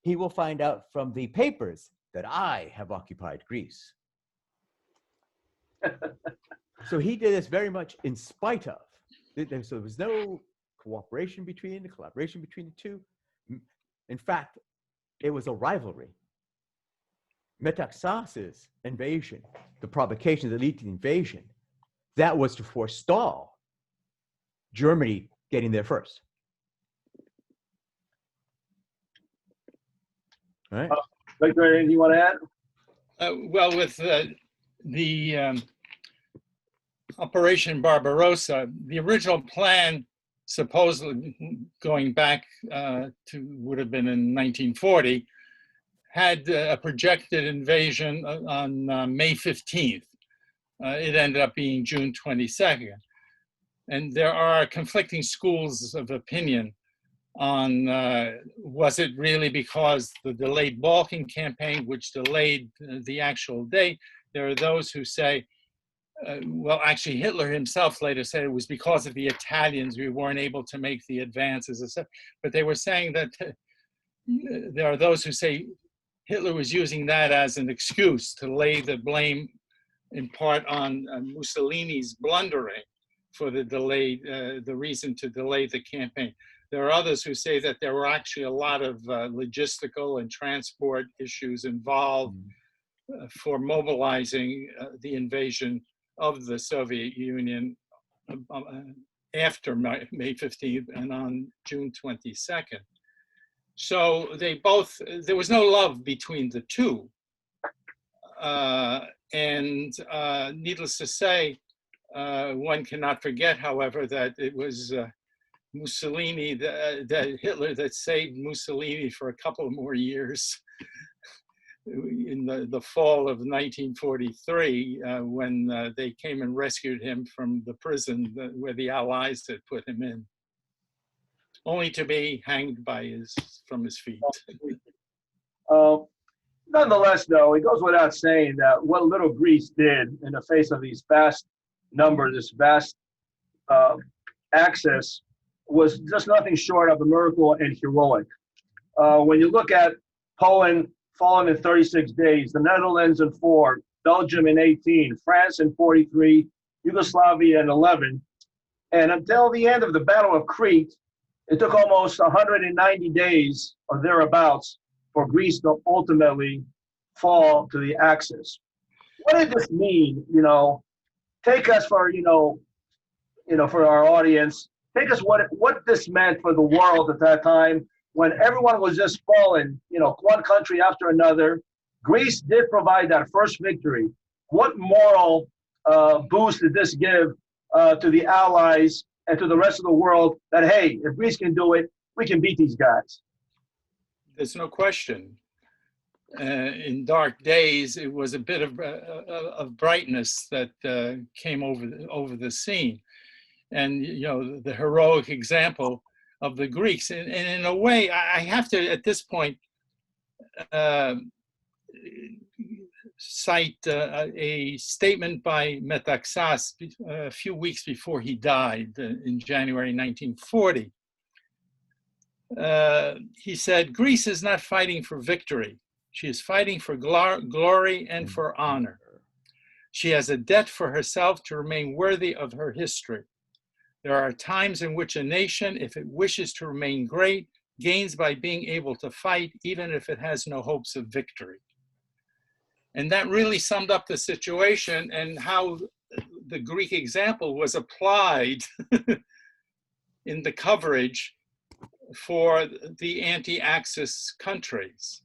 He will find out from the papers that I have occupied Greece. So he did this very much in spite of. So there was no collaboration between the two. In fact, it was a rivalry. Metaxas's invasion, the provocation that led to the invasion, that was to forestall Germany getting there first. All right. Victor, anything you want to add? Well, with the Operation Barbarossa, the original plan, supposedly going back to would have been in 1940, had a projected invasion on May 15th. It ended up being June 22nd. And there are conflicting schools of opinion on was it really because the delayed Balkan campaign, which delayed the actual date. There are those who say, well, actually Hitler himself later said it was because of the Italians we weren't able to make the advances. But they were saying that there are those who say Hitler was using that as an excuse to lay the blame in part on Mussolini's blundering for the delay, the reason to delay the campaign. There are others who say that there were actually a lot of logistical and transport issues involved for mobilizing the invasion of the Soviet Union after May 15th and on June 22nd. So they both, there was no love between the two. And needless to say, one cannot forget, however, that it was Mussolini, that Hitler that saved Mussolini for a couple more years in the fall of 1943, when they came and rescued him from the prison where the Allies had put him in, only to be hanged from his feet. Nonetheless, though, it goes without saying that what little Greece did in the face of these vast numbers, this vast access, was just nothing short of a miracle and heroic. When you look at Poland fallen in 36 days, the Netherlands in 4, Belgium in 18, France in 43, Yugoslavia in 11, and until the end of the Battle of Crete, it took almost 190 days or thereabouts for Greece to ultimately fall to the Axis. What did this mean? Take us for for our audience. Take us what this meant for the world at that time when everyone was just falling. One country after another. Greece did provide that first victory. What moral boost did this give to the Allies and to the rest of the world that, hey, if Greece can do it, we can beat these guys? There's no question. In dark days, it was a bit of brightness that came over the scene, and the heroic example of the Greeks. And in a way, I have to at this point cite a statement by Metaxas a few weeks before he died in January 1940. He said, "Greece is not fighting for victory. She is fighting for glory and for honor. She has a debt for herself to remain worthy of her history. There are times in which a nation, if it wishes to remain great, gains by being able to fight, even if it has no hopes of victory." And that really summed up the situation and how the Greek example was applied in the coverage for the anti-Axis countries.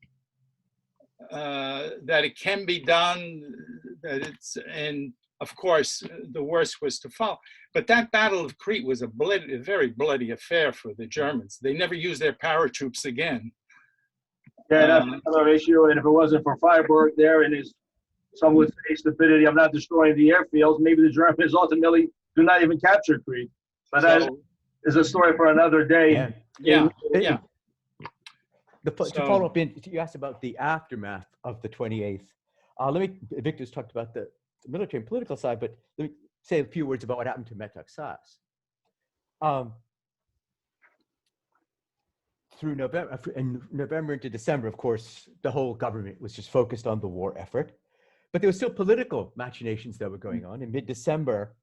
That it can be done, and of course, the worst was to follow. But that Battle of Crete was a very bloody affair for the Germans. They never used their paratroops again. Yeah, that's another issue. And if it wasn't for Freiburg there and some would say stupidity of not destroying the airfields, maybe the Germans ultimately do not even capture Crete. But that is a story for another day. Yeah. To follow up, you asked about the aftermath of the 28th. Victor's talked about the military and political side, but let me say a few words about what happened to Metaxas. through November into December, of course, the whole government was just focused on the war effort. But there were still political machinations that were going on. In mid-December,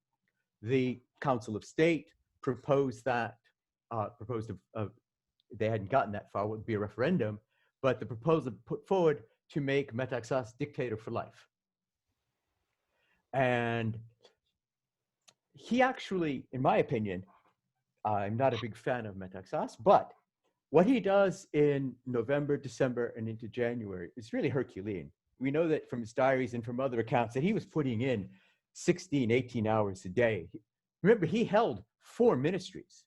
the Council of State proposed that, they hadn't gotten that far, it would be a referendum, but the proposal put forward to make Metaxas dictator for life. And he actually, in my opinion, I'm not a big fan of Metaxas, but what he does in November, December, and into January is really Herculean. We know that from his diaries and from other accounts that he was putting in 16, 18 hours a day. Remember, he held 4 ministries.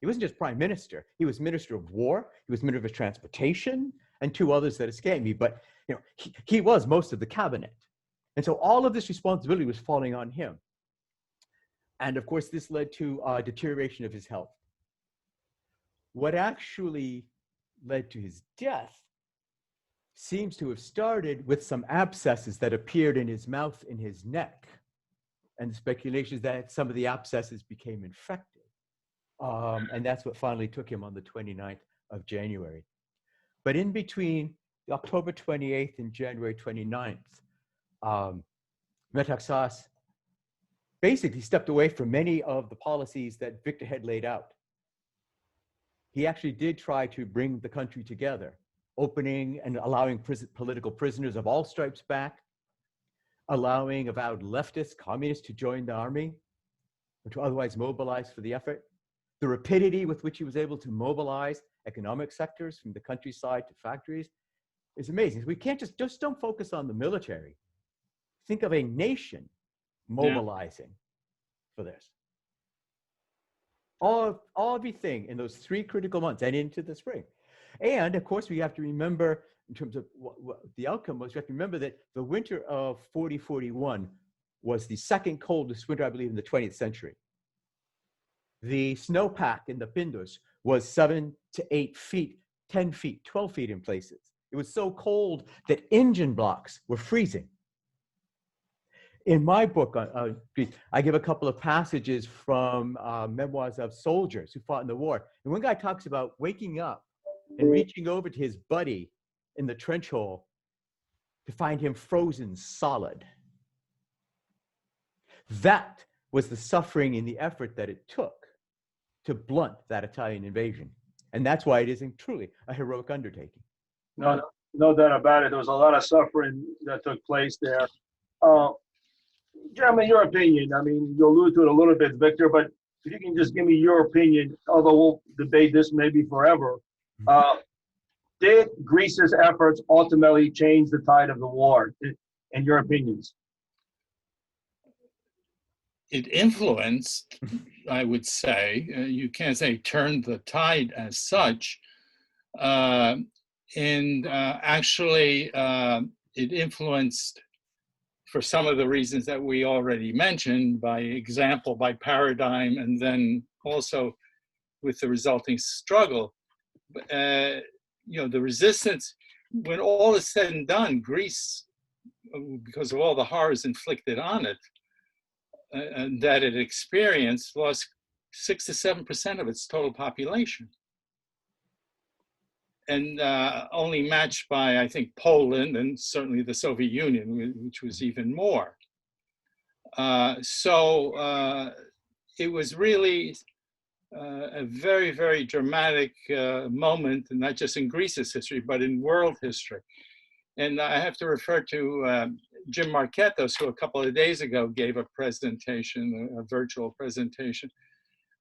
He wasn't just prime minister. He was minister of war. He was minister of transportation, and 2 others that escaped me. But you know, he was most of the cabinet. And so all of this responsibility was falling on him. And of course, this led to deterioration of his health. What actually led to his death seems to have started with some abscesses that appeared in his mouth and his neck. And the speculation is that some of the abscesses became infected. And that's what finally took him on the 29th of January. But in between October 28th and January 29th, Metaxas basically stepped away from many of the policies that Victor had laid out. He actually did try to bring the country together, opening and allowing political prisoners of all stripes back, allowing avowed leftists, communists to join the army, or to otherwise mobilize for the effort. The rapidity with which he was able to mobilize economic sectors from the countryside to factories is amazing. We can't just don't focus on the military. Think of a nation mobilizing for this. Everything in those 3 critical months and into the spring. And of course, we have to remember, in terms of what the outcome was, we have to remember that the winter of 40-41 was the second coldest winter, I believe, in the 20th century. The snowpack in the Pindus was 7 to 8 feet, 10 feet, 12 feet in places. It was so cold that engine blocks were freezing. In my book, I give a couple of passages from Memoirs of soldiers who fought in the war. And one guy talks about waking up and reaching over to his buddy in the trench hole to find him frozen solid. That was the suffering and the effort that it took to blunt that Italian invasion. And that's why it is truly a heroic undertaking. No doubt about it. There was a lot of suffering that took place there. Jeremy, your opinion, I mean, you alluded to it a little bit, Victor, but if you can just give me your opinion, although we'll debate this maybe forever, did Greece's efforts ultimately change the tide of the war, in your opinions? It influenced, I would say, you can't say turned the tide as such, actually it influenced for some of the reasons that we already mentioned, by example, by paradigm, and then also with the resulting struggle. The resistance, when all is said and done, Greece, because of all the horrors inflicted on it, and that it experienced, lost 6 to 7% of its total population. And only matched by, I think, Poland and certainly the Soviet Union, which was even more. So it was really a very, very dramatic moment, and not just in Greece's history, but in world history. And I have to refer to Jim Marquetos, who a couple of days ago gave a presentation, a virtual presentation,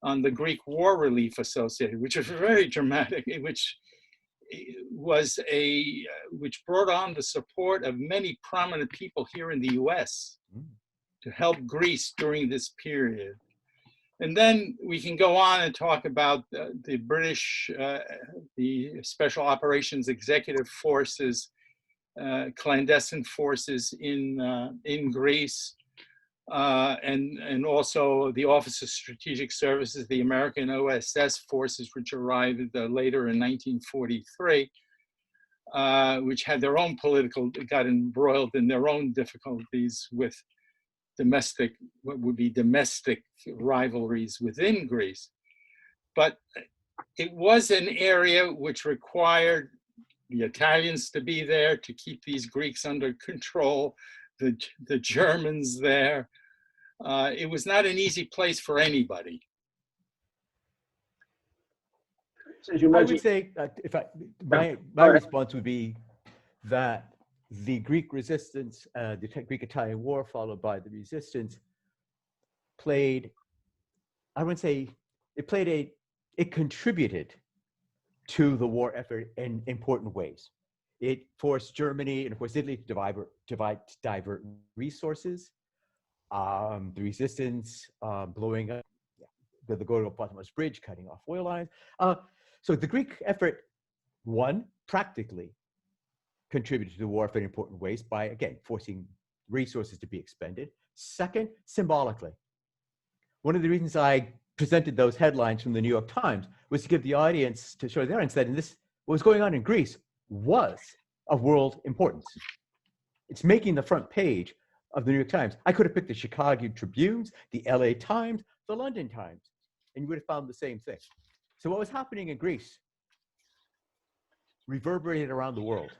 on the Greek War Relief Association, which was very dramatic, which brought on the support of many prominent people here in the US to help Greece during this period. And then we can go on and talk about the British, the Special Operations Executive Forces, clandestine forces in Greece, and also the Office of Strategic Services, the American OSS forces, which arrived later in 1943, which had their own got embroiled in their own difficulties with what would be domestic rivalries within Greece. But it was an area which required the Italians to be there to keep these Greeks under control, the Germans there. It was not an easy place for anybody. Since you I mentioned, would say, my ahead. response would be that the Greek resistance, the Greek-Italian War, followed by the resistance, played, I wouldn't say, it contributed to the war effort in important ways. It forced Germany and of course Italy to divert resources. The resistance blowing up the Gorgo-Potamos Bridge, cutting off oil lines. So the Greek effort, one, practically contributed to the war effort in important ways by, again, forcing resources to be expended. Second, symbolically. One of the reasons I presented those headlines from the New York Times was to give the audience, to show the audience that what was going on in Greece was of world importance. It's making the front page of the New York Times. I could have picked the Chicago Tribunes, the LA Times, the London Times, and you would have found the same thing. So what was happening in Greece reverberated around the world.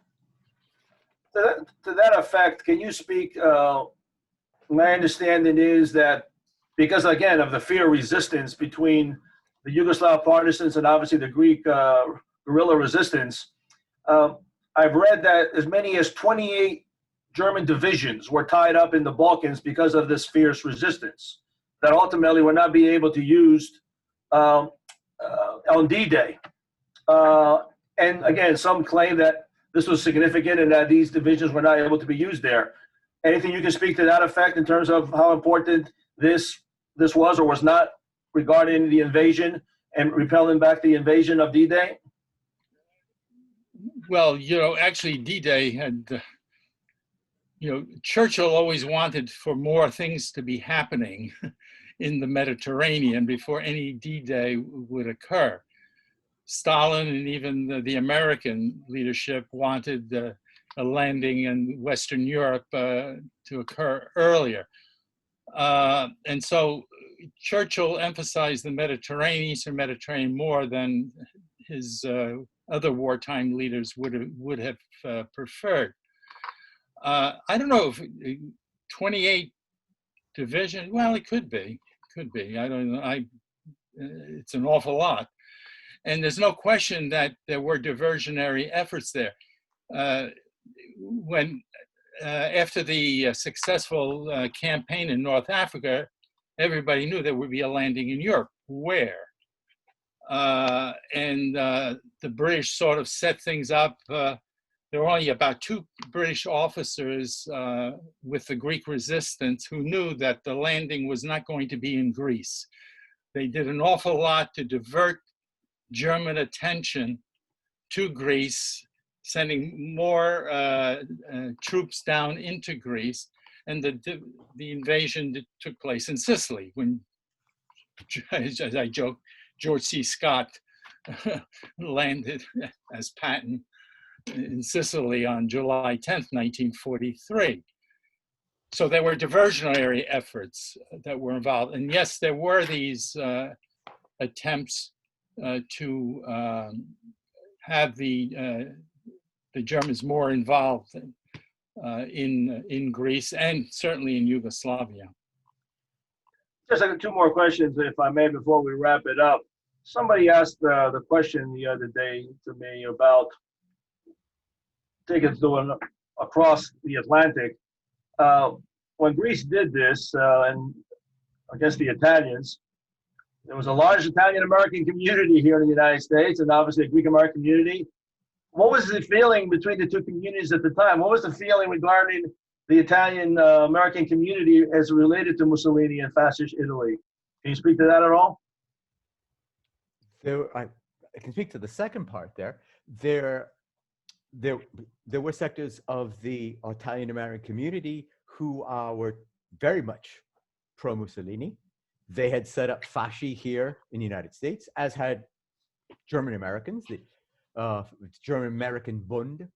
To that effect, can you speak? My understanding is that because, again, of the fear resistance between the Yugoslav partisans and obviously the Greek guerrilla resistance, I've read that as many as 28 German divisions were tied up in the Balkans because of this fierce resistance that ultimately were not be able to use on D-Day. And again, some claim that this was significant and that these divisions were not able to be used there. Anything you can speak to that effect in terms of how important this was or was not regarding the invasion and repelling back the invasion of D-Day? Well, actually D-Day had, Churchill always wanted for more things to be happening in the Mediterranean before any D-Day would occur. Stalin and even the American leadership wanted a landing in Western Europe to occur earlier. And so Churchill emphasized the Mediterranean, Eastern Mediterranean more than his other wartime leaders would have preferred. I don't know if 28 division, well, it could be. I don't know. It's an awful lot. And there's no question that there were diversionary efforts there. After the successful campaign in North Africa, everybody knew there would be a landing in Europe. Where? The British sort of set things up. There were only about 2 British officers with the Greek resistance who knew that the landing was not going to be in Greece. They did an awful lot to divert German attention to Greece, sending more troops down into Greece, and the invasion that took place in Sicily when, as I joke, George C. Scott landed as Patton in Sicily on July 10th, 1943. So there were diversionary efforts that were involved. And yes, there were these attempts to have the Germans more involved in Greece and certainly in Yugoslavia. Just 2 more questions, if I may, before we wrap it up. Somebody asked the question the other day to me about taking to across the Atlantic. When Greece did this, and against the Italians, there was a large Italian-American community here in the United States and obviously a Greek-American community. What was the feeling between the 2 communities at the time? What was the feeling regarding the Italian-American community as related to Mussolini and fascist Italy? Can you speak to that at all? I can speak to the second part there. There were sectors of the Italian-American community who were very much pro-Mussolini. They had set up fasci here in the United States, as had German Americans, the German-American Bund,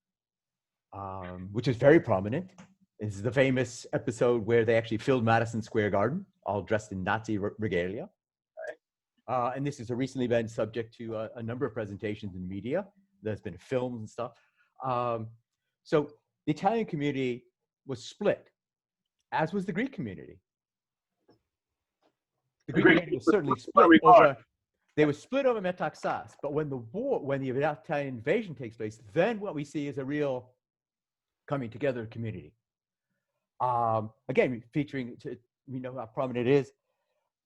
which is very prominent. It's the famous episode where they actually filled Madison Square Garden, all dressed in Nazi regalia. And this has recently been subject to a number of presentations in media. There's been films and stuff. So the Italian community was split, as was the Greek community. The Greek community was certainly split over, they were split over Metaxas, but when the Italian invasion takes place, then what we see is a real coming together community. Again, featuring, we know how prominent it is,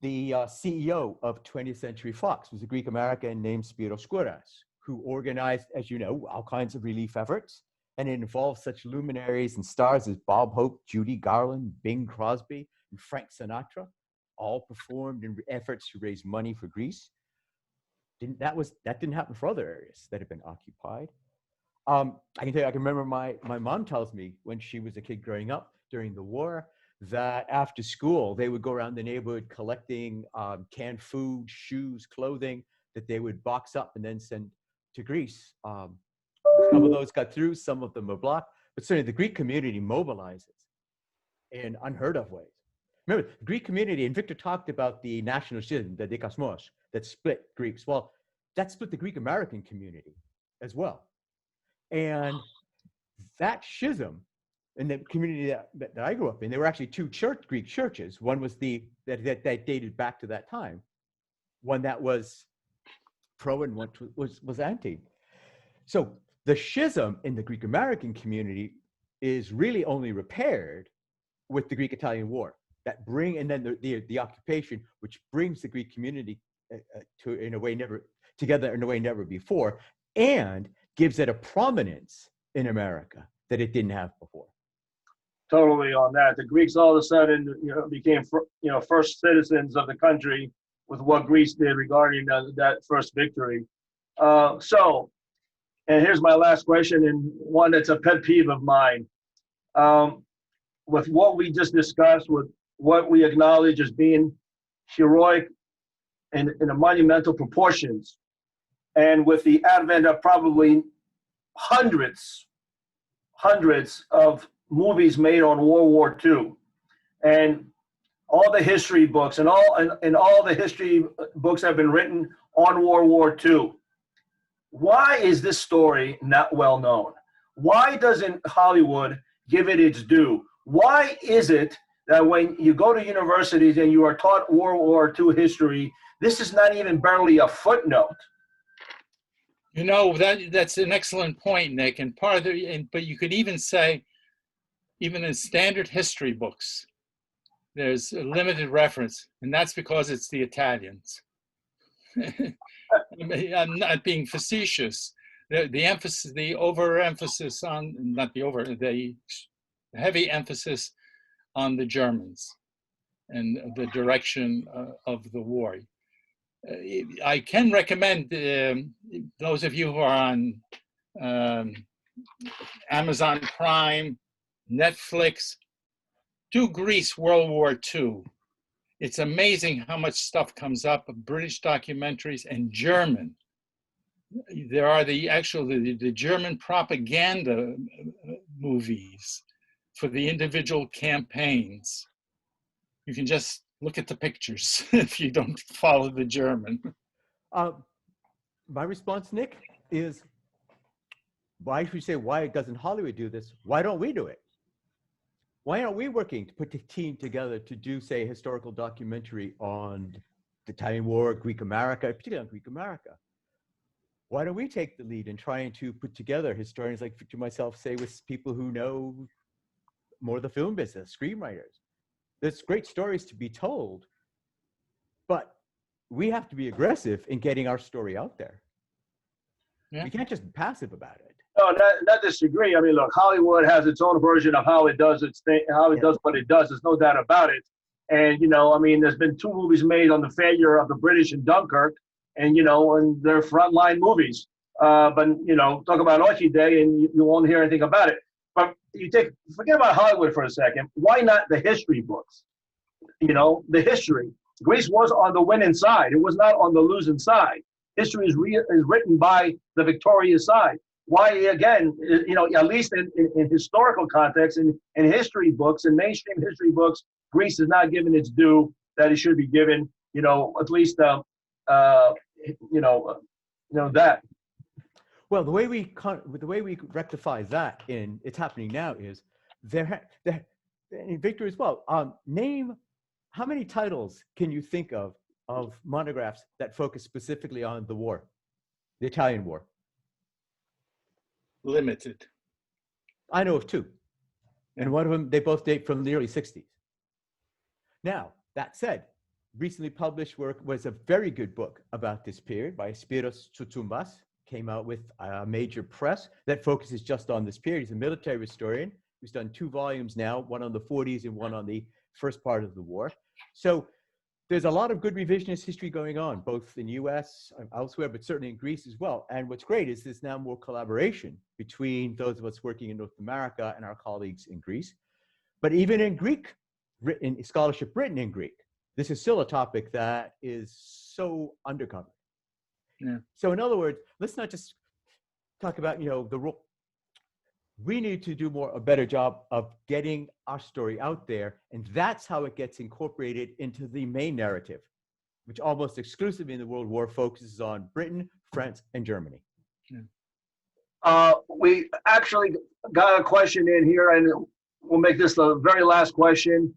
the CEO of 20th Century Fox was a Greek American named Spiros Skouras, who organized, as you know, all kinds of relief efforts. And it involved such luminaries and stars as Bob Hope, Judy Garland, Bing Crosby, and Frank Sinatra, all performed in efforts to raise money for Greece. That didn't happen for other areas that had been occupied. I can tell you, I can remember my mom tells me when she was a kid growing up during the war, that after school, they would go around the neighborhood collecting canned food, shoes, clothing that they would box up and then send to Greece. Some of those got through, some of them were blocked, but certainly the Greek community mobilizes in unheard of ways. Remember, the Greek community, and Victor talked about the national schism, the dikasmos, that split Greeks. Well, that split the Greek American community as well. And that schism, in the community that I grew up in, there were actually two Greek churches. One was that dated back to that time. One that was pro and one was anti. So the schism in the Greek American community is really only repaired with the Greek-Italian War. And then the occupation, which brings the Greek community together in a way never before, and gives it a prominence in America that it didn't have before. Totally on that. The Greeks all of a sudden, became, first citizens of the country with what Greece did regarding that first victory. So, and here's my last question, and one that's a pet peeve of mine. With what we just discussed, with what we acknowledge as being heroic and in a monumental proportions, and with the advent of probably hundreds of movies made on World War II, and all the history books and all the history books have been written on World War II. Why is this story not well known? Why doesn't Hollywood give it its due? Why is it that when you go to universities and you are taught World War II history, this is not even barely a footnote? That's an excellent point, Nick. And but you could even say, even in standard history books, there's a limited reference, and that's because it's the Italians. I'm not being facetious. The emphasis, the overemphasis on, the heavy emphasis on the Germans and the direction of the war. I can recommend those of you who are on Amazon Prime, Netflix, do Greece World War II. It's amazing how much stuff comes up, British documentaries and German. There are the German propaganda movies for the individual campaigns. You can just look at the pictures if you don't follow the German. My response, Nick, is why doesn't Hollywood do this? Why don't we do it? Why aren't we working to put the team together to do, say, a historical documentary on the Italian War, Greek America, particularly on Greek America? Why don't we take the lead in trying to put together historians like Victor, myself, say, with people who know more of the film business, screenwriters? There's great stories to be told, but we have to be aggressive in getting our story out there. Yeah. We can't just be passive about it. No, not disagree. I mean, look, Hollywood has its own version of how it does its thing, how it does what it does. There's no doubt about it. And, there's been 2 movies made on the failure of the British in Dunkirk, and, and they're frontline movies. But, talk about OXI Day and you won't hear anything about it. But forget about Hollywood for a second. Why not the history books? The history. Greece was on the winning side. It was not on the losing side. History is written by the victorious side. Why, again, at least in historical context, in history books, in mainstream history books, Greece is not given its due that it should be given, at least that. Well, the way we rectify that it's happening now is Victor as well. Name how many titles can you think of monographs that focus specifically on the war, the Italian War? Limited. I know of two, and one of them, they both date from the early 60s. Now, that said, recently published work was a very good book about this period by Spiros Tsoutsoumbas, came out with a major press that focuses just on this period. He's a military historian who's done 2 volumes now, one on the 40s and one on the first part of the war. So there's a lot of good revisionist history going on, both in the US and elsewhere, but certainly in Greece as well. And what's great is there's now more collaboration between those of us working in North America and our colleagues in Greece. But even in Greek, in scholarship written in Greek, this is still a topic that is so undercovered. Yeah. So in other words, let's not just talk about, the role. We need to do a better job of getting our story out there. And that's how it gets incorporated into the main narrative, which almost exclusively in the World War focuses on Britain, France, and Germany. Yeah. We actually got a question in here, and we'll make this the very last question.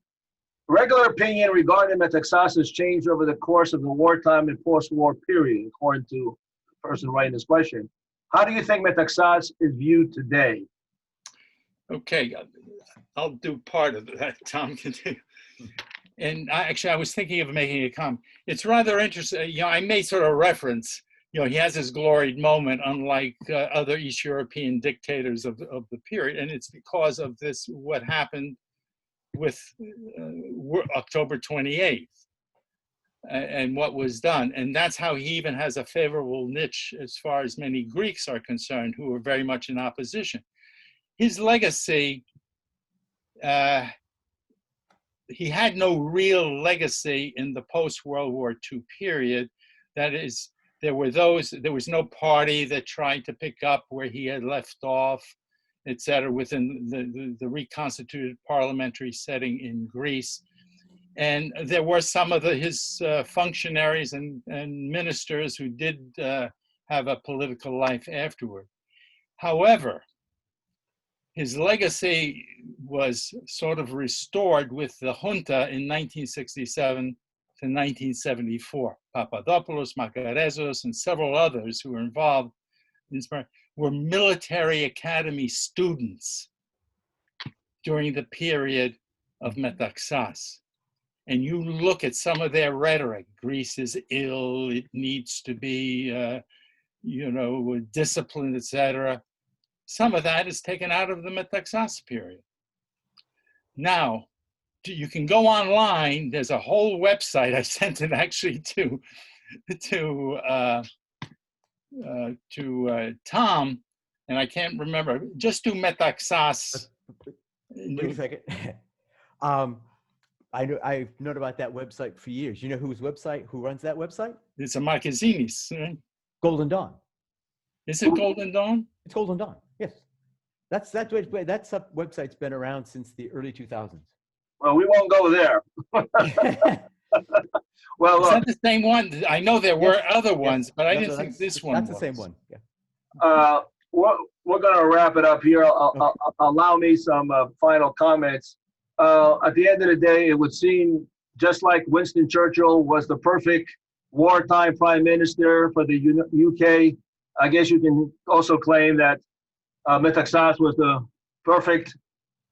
Regular opinion regarding Metaxas has changed over the course of the wartime and post-war period, according to the person writing this question. How do you think Metaxas is viewed today? Okay, I'll do part of that. Tom can do. And I was thinking of making a comment. It's rather interesting. I made sort of reference. He has his gloried moment, unlike other East European dictators of the period, and it's because of this what happened with October 28th and what was done. And that's how he even has a favorable niche as far as many Greeks are concerned who were very much in opposition. His legacy, he had no real legacy in the post-World War II period. That is, there was no party that tried to pick up where he had left off, et cetera, within the reconstituted parliamentary setting in Greece. And there were some of his functionaries and ministers who did have a political life afterward. However, his legacy was sort of restored with the junta in 1967 to 1974. Papadopoulos, Makarezos, and several others who were involved in this were military academy students during the period of Metaxas. And you look at some of their rhetoric. Greece is ill, it needs to be, disciplined, etc. Some of that is taken out of the Metaxas period. Now, you can go online. There's a whole website. I sent it actually to Tom, and I can't remember. Just do Metaxas. Wait a second. I've known about that website for years. You know who runs that website? It's a Marquezini's, right? Golden Dawn. Is it Golden Dawn? It's Golden Dawn, yes. That website's been around since the early 2000s. Well, we won't go there. Well, is that the same one? I know there were other ones, but I didn't think this one was. That's the same one, yeah. We're going to wrap it up here. Allow me some final comments. At the end of the day, it would seem just like Winston Churchill was the perfect wartime prime minister for the UK, I guess you can also claim that Metaxas was the perfect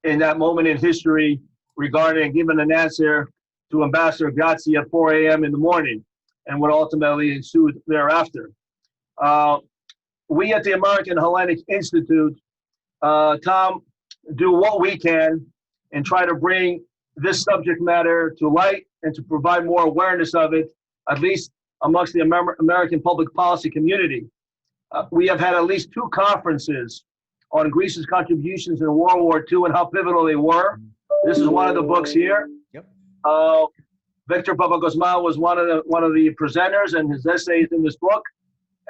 in that moment in history regarding giving an answer to Ambassador Grazie at 4 a.m. in the morning and what ultimately ensued thereafter. We at the American Hellenic Institute, Tom, do what we can and try to bring this subject matter to light and to provide more awareness of it, at least amongst the American public policy community. We have had at least 2 conferences on Greece's contributions in World War II and how pivotal they were. This is one of the books here. Yep. Victor Papacosma was one of the presenters, and his essay is in this book.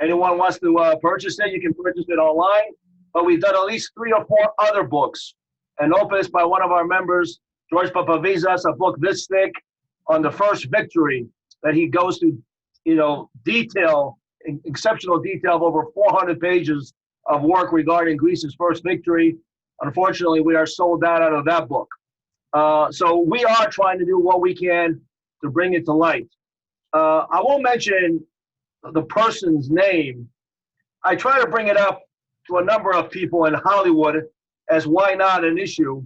Anyone wants to purchase it, you can purchase it online. But we've done at least 3 or 4 other books. An opus by one of our members, George Papavizas, a book this thick on the first victory that he goes to exceptional detail of over 400 pages of work regarding Greece's first victory. Unfortunately, we are sold out of that book. So we are trying to do what we can to bring it to light. I won't mention the person's name. I try to bring it up to a number of people in Hollywood as why not an issue.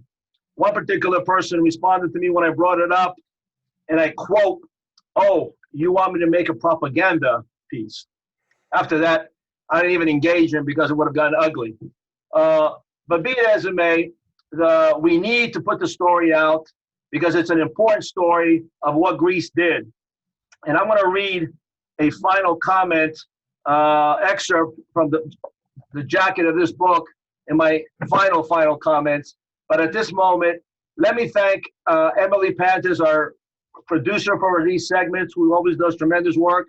One particular person responded to me when I brought it up, and I quote, "Oh, you want me to make a propaganda piece?" After that, I didn't even engage him because it would have gotten ugly. But be it as it may, we need to put the story out because it's an important story of what Greece did. And I'm going to read a final comment excerpt from the jacket of this book in my final comments. But at this moment, let me thank Emily Pantis, our producer for these segments, who always does tremendous work.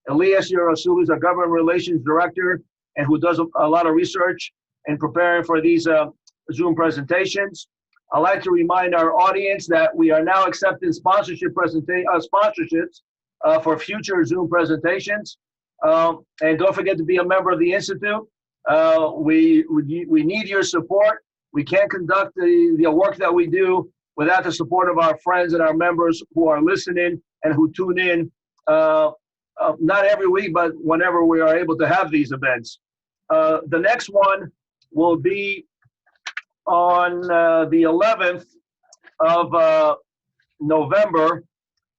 Elias Yerosulu is our government relations director and who does a lot of research in preparing for these Zoom presentations. I'd like to remind our audience that we are now accepting sponsorships for future Zoom presentations. And don't forget to be a member of the Institute. We need your support. We can't conduct the work that we do without the support of our friends and our members who are listening and who tune in, not every week, but whenever we are able to have these events. The next one will be on the 11th of November,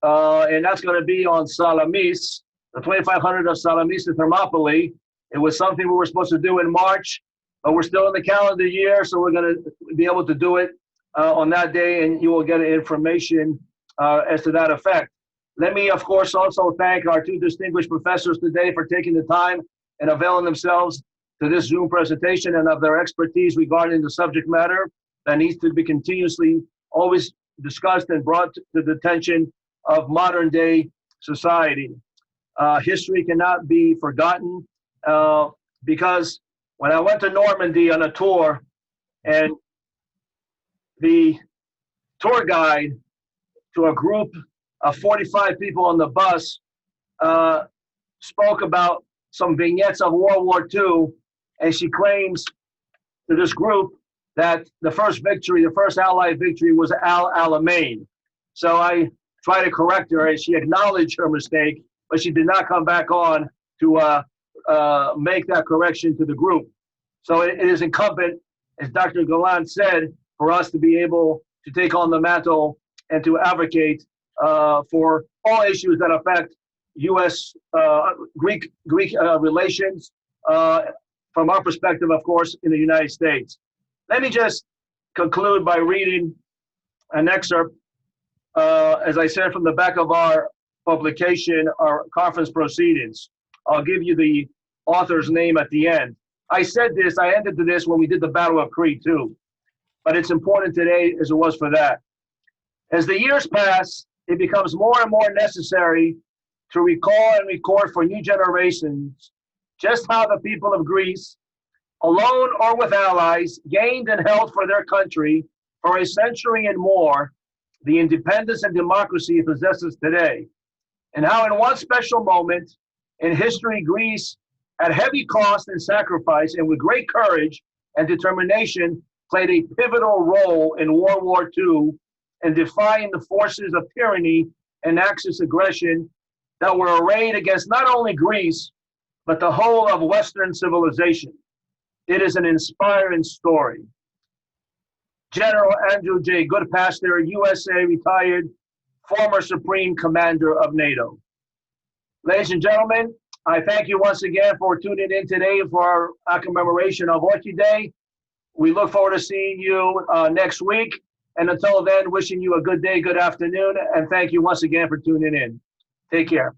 and that's going to be on Salamis, the 2500 of Salamis to Thermopylae. It was something we were supposed to do in March, but we're still in the calendar year, so we're going to be able to do it on that day, and you will get information as to that effect. Let me, of course, also thank our two distinguished professors today for taking the time and availing themselves to this Zoom presentation and of their expertise regarding the subject matter that needs to be continuously always discussed and brought to the attention of modern day society. History cannot be forgotten because when I went to Normandy on a tour and the tour guide to a group of 45 people on the bus spoke about some vignettes of World War II, and she claims to this group that the first Allied victory was Al Alamein. So I tried to correct her, and she acknowledged her mistake, but she did not come back on to make that correction to the group. So it is incumbent, as Dr. Gallant said, for us to be able to take on the mantle and to advocate for all issues that affect U.S. Greek relations from our perspective, of course, in the United States. Let me just conclude by reading an excerpt, as I said, from the back of our publication, our conference proceedings. I'll give you the author's name at the end. I ended to this when we did the Battle of Crete too, but it's important today as it was for that. As the years pass, it becomes more and more necessary to recall and record for new generations just how the people of Greece, alone or with allies, gained and held for their country for a century and more the independence and democracy it possesses today, and how in one special moment in history, Greece, at heavy cost and sacrifice and with great courage and determination, played a pivotal role in World War II in defying the forces of tyranny and Axis aggression that were arrayed against not only Greece, but the whole of Western civilization. It is an inspiring story. General Andrew J. Goodpaster, USA retired, former Supreme Commander of NATO. Ladies and gentlemen, I thank you once again for tuning in today for our commemoration of OXI Day. We look forward to seeing you next week. And until then, wishing you a good day, good afternoon, and thank you once again for tuning in. Take care.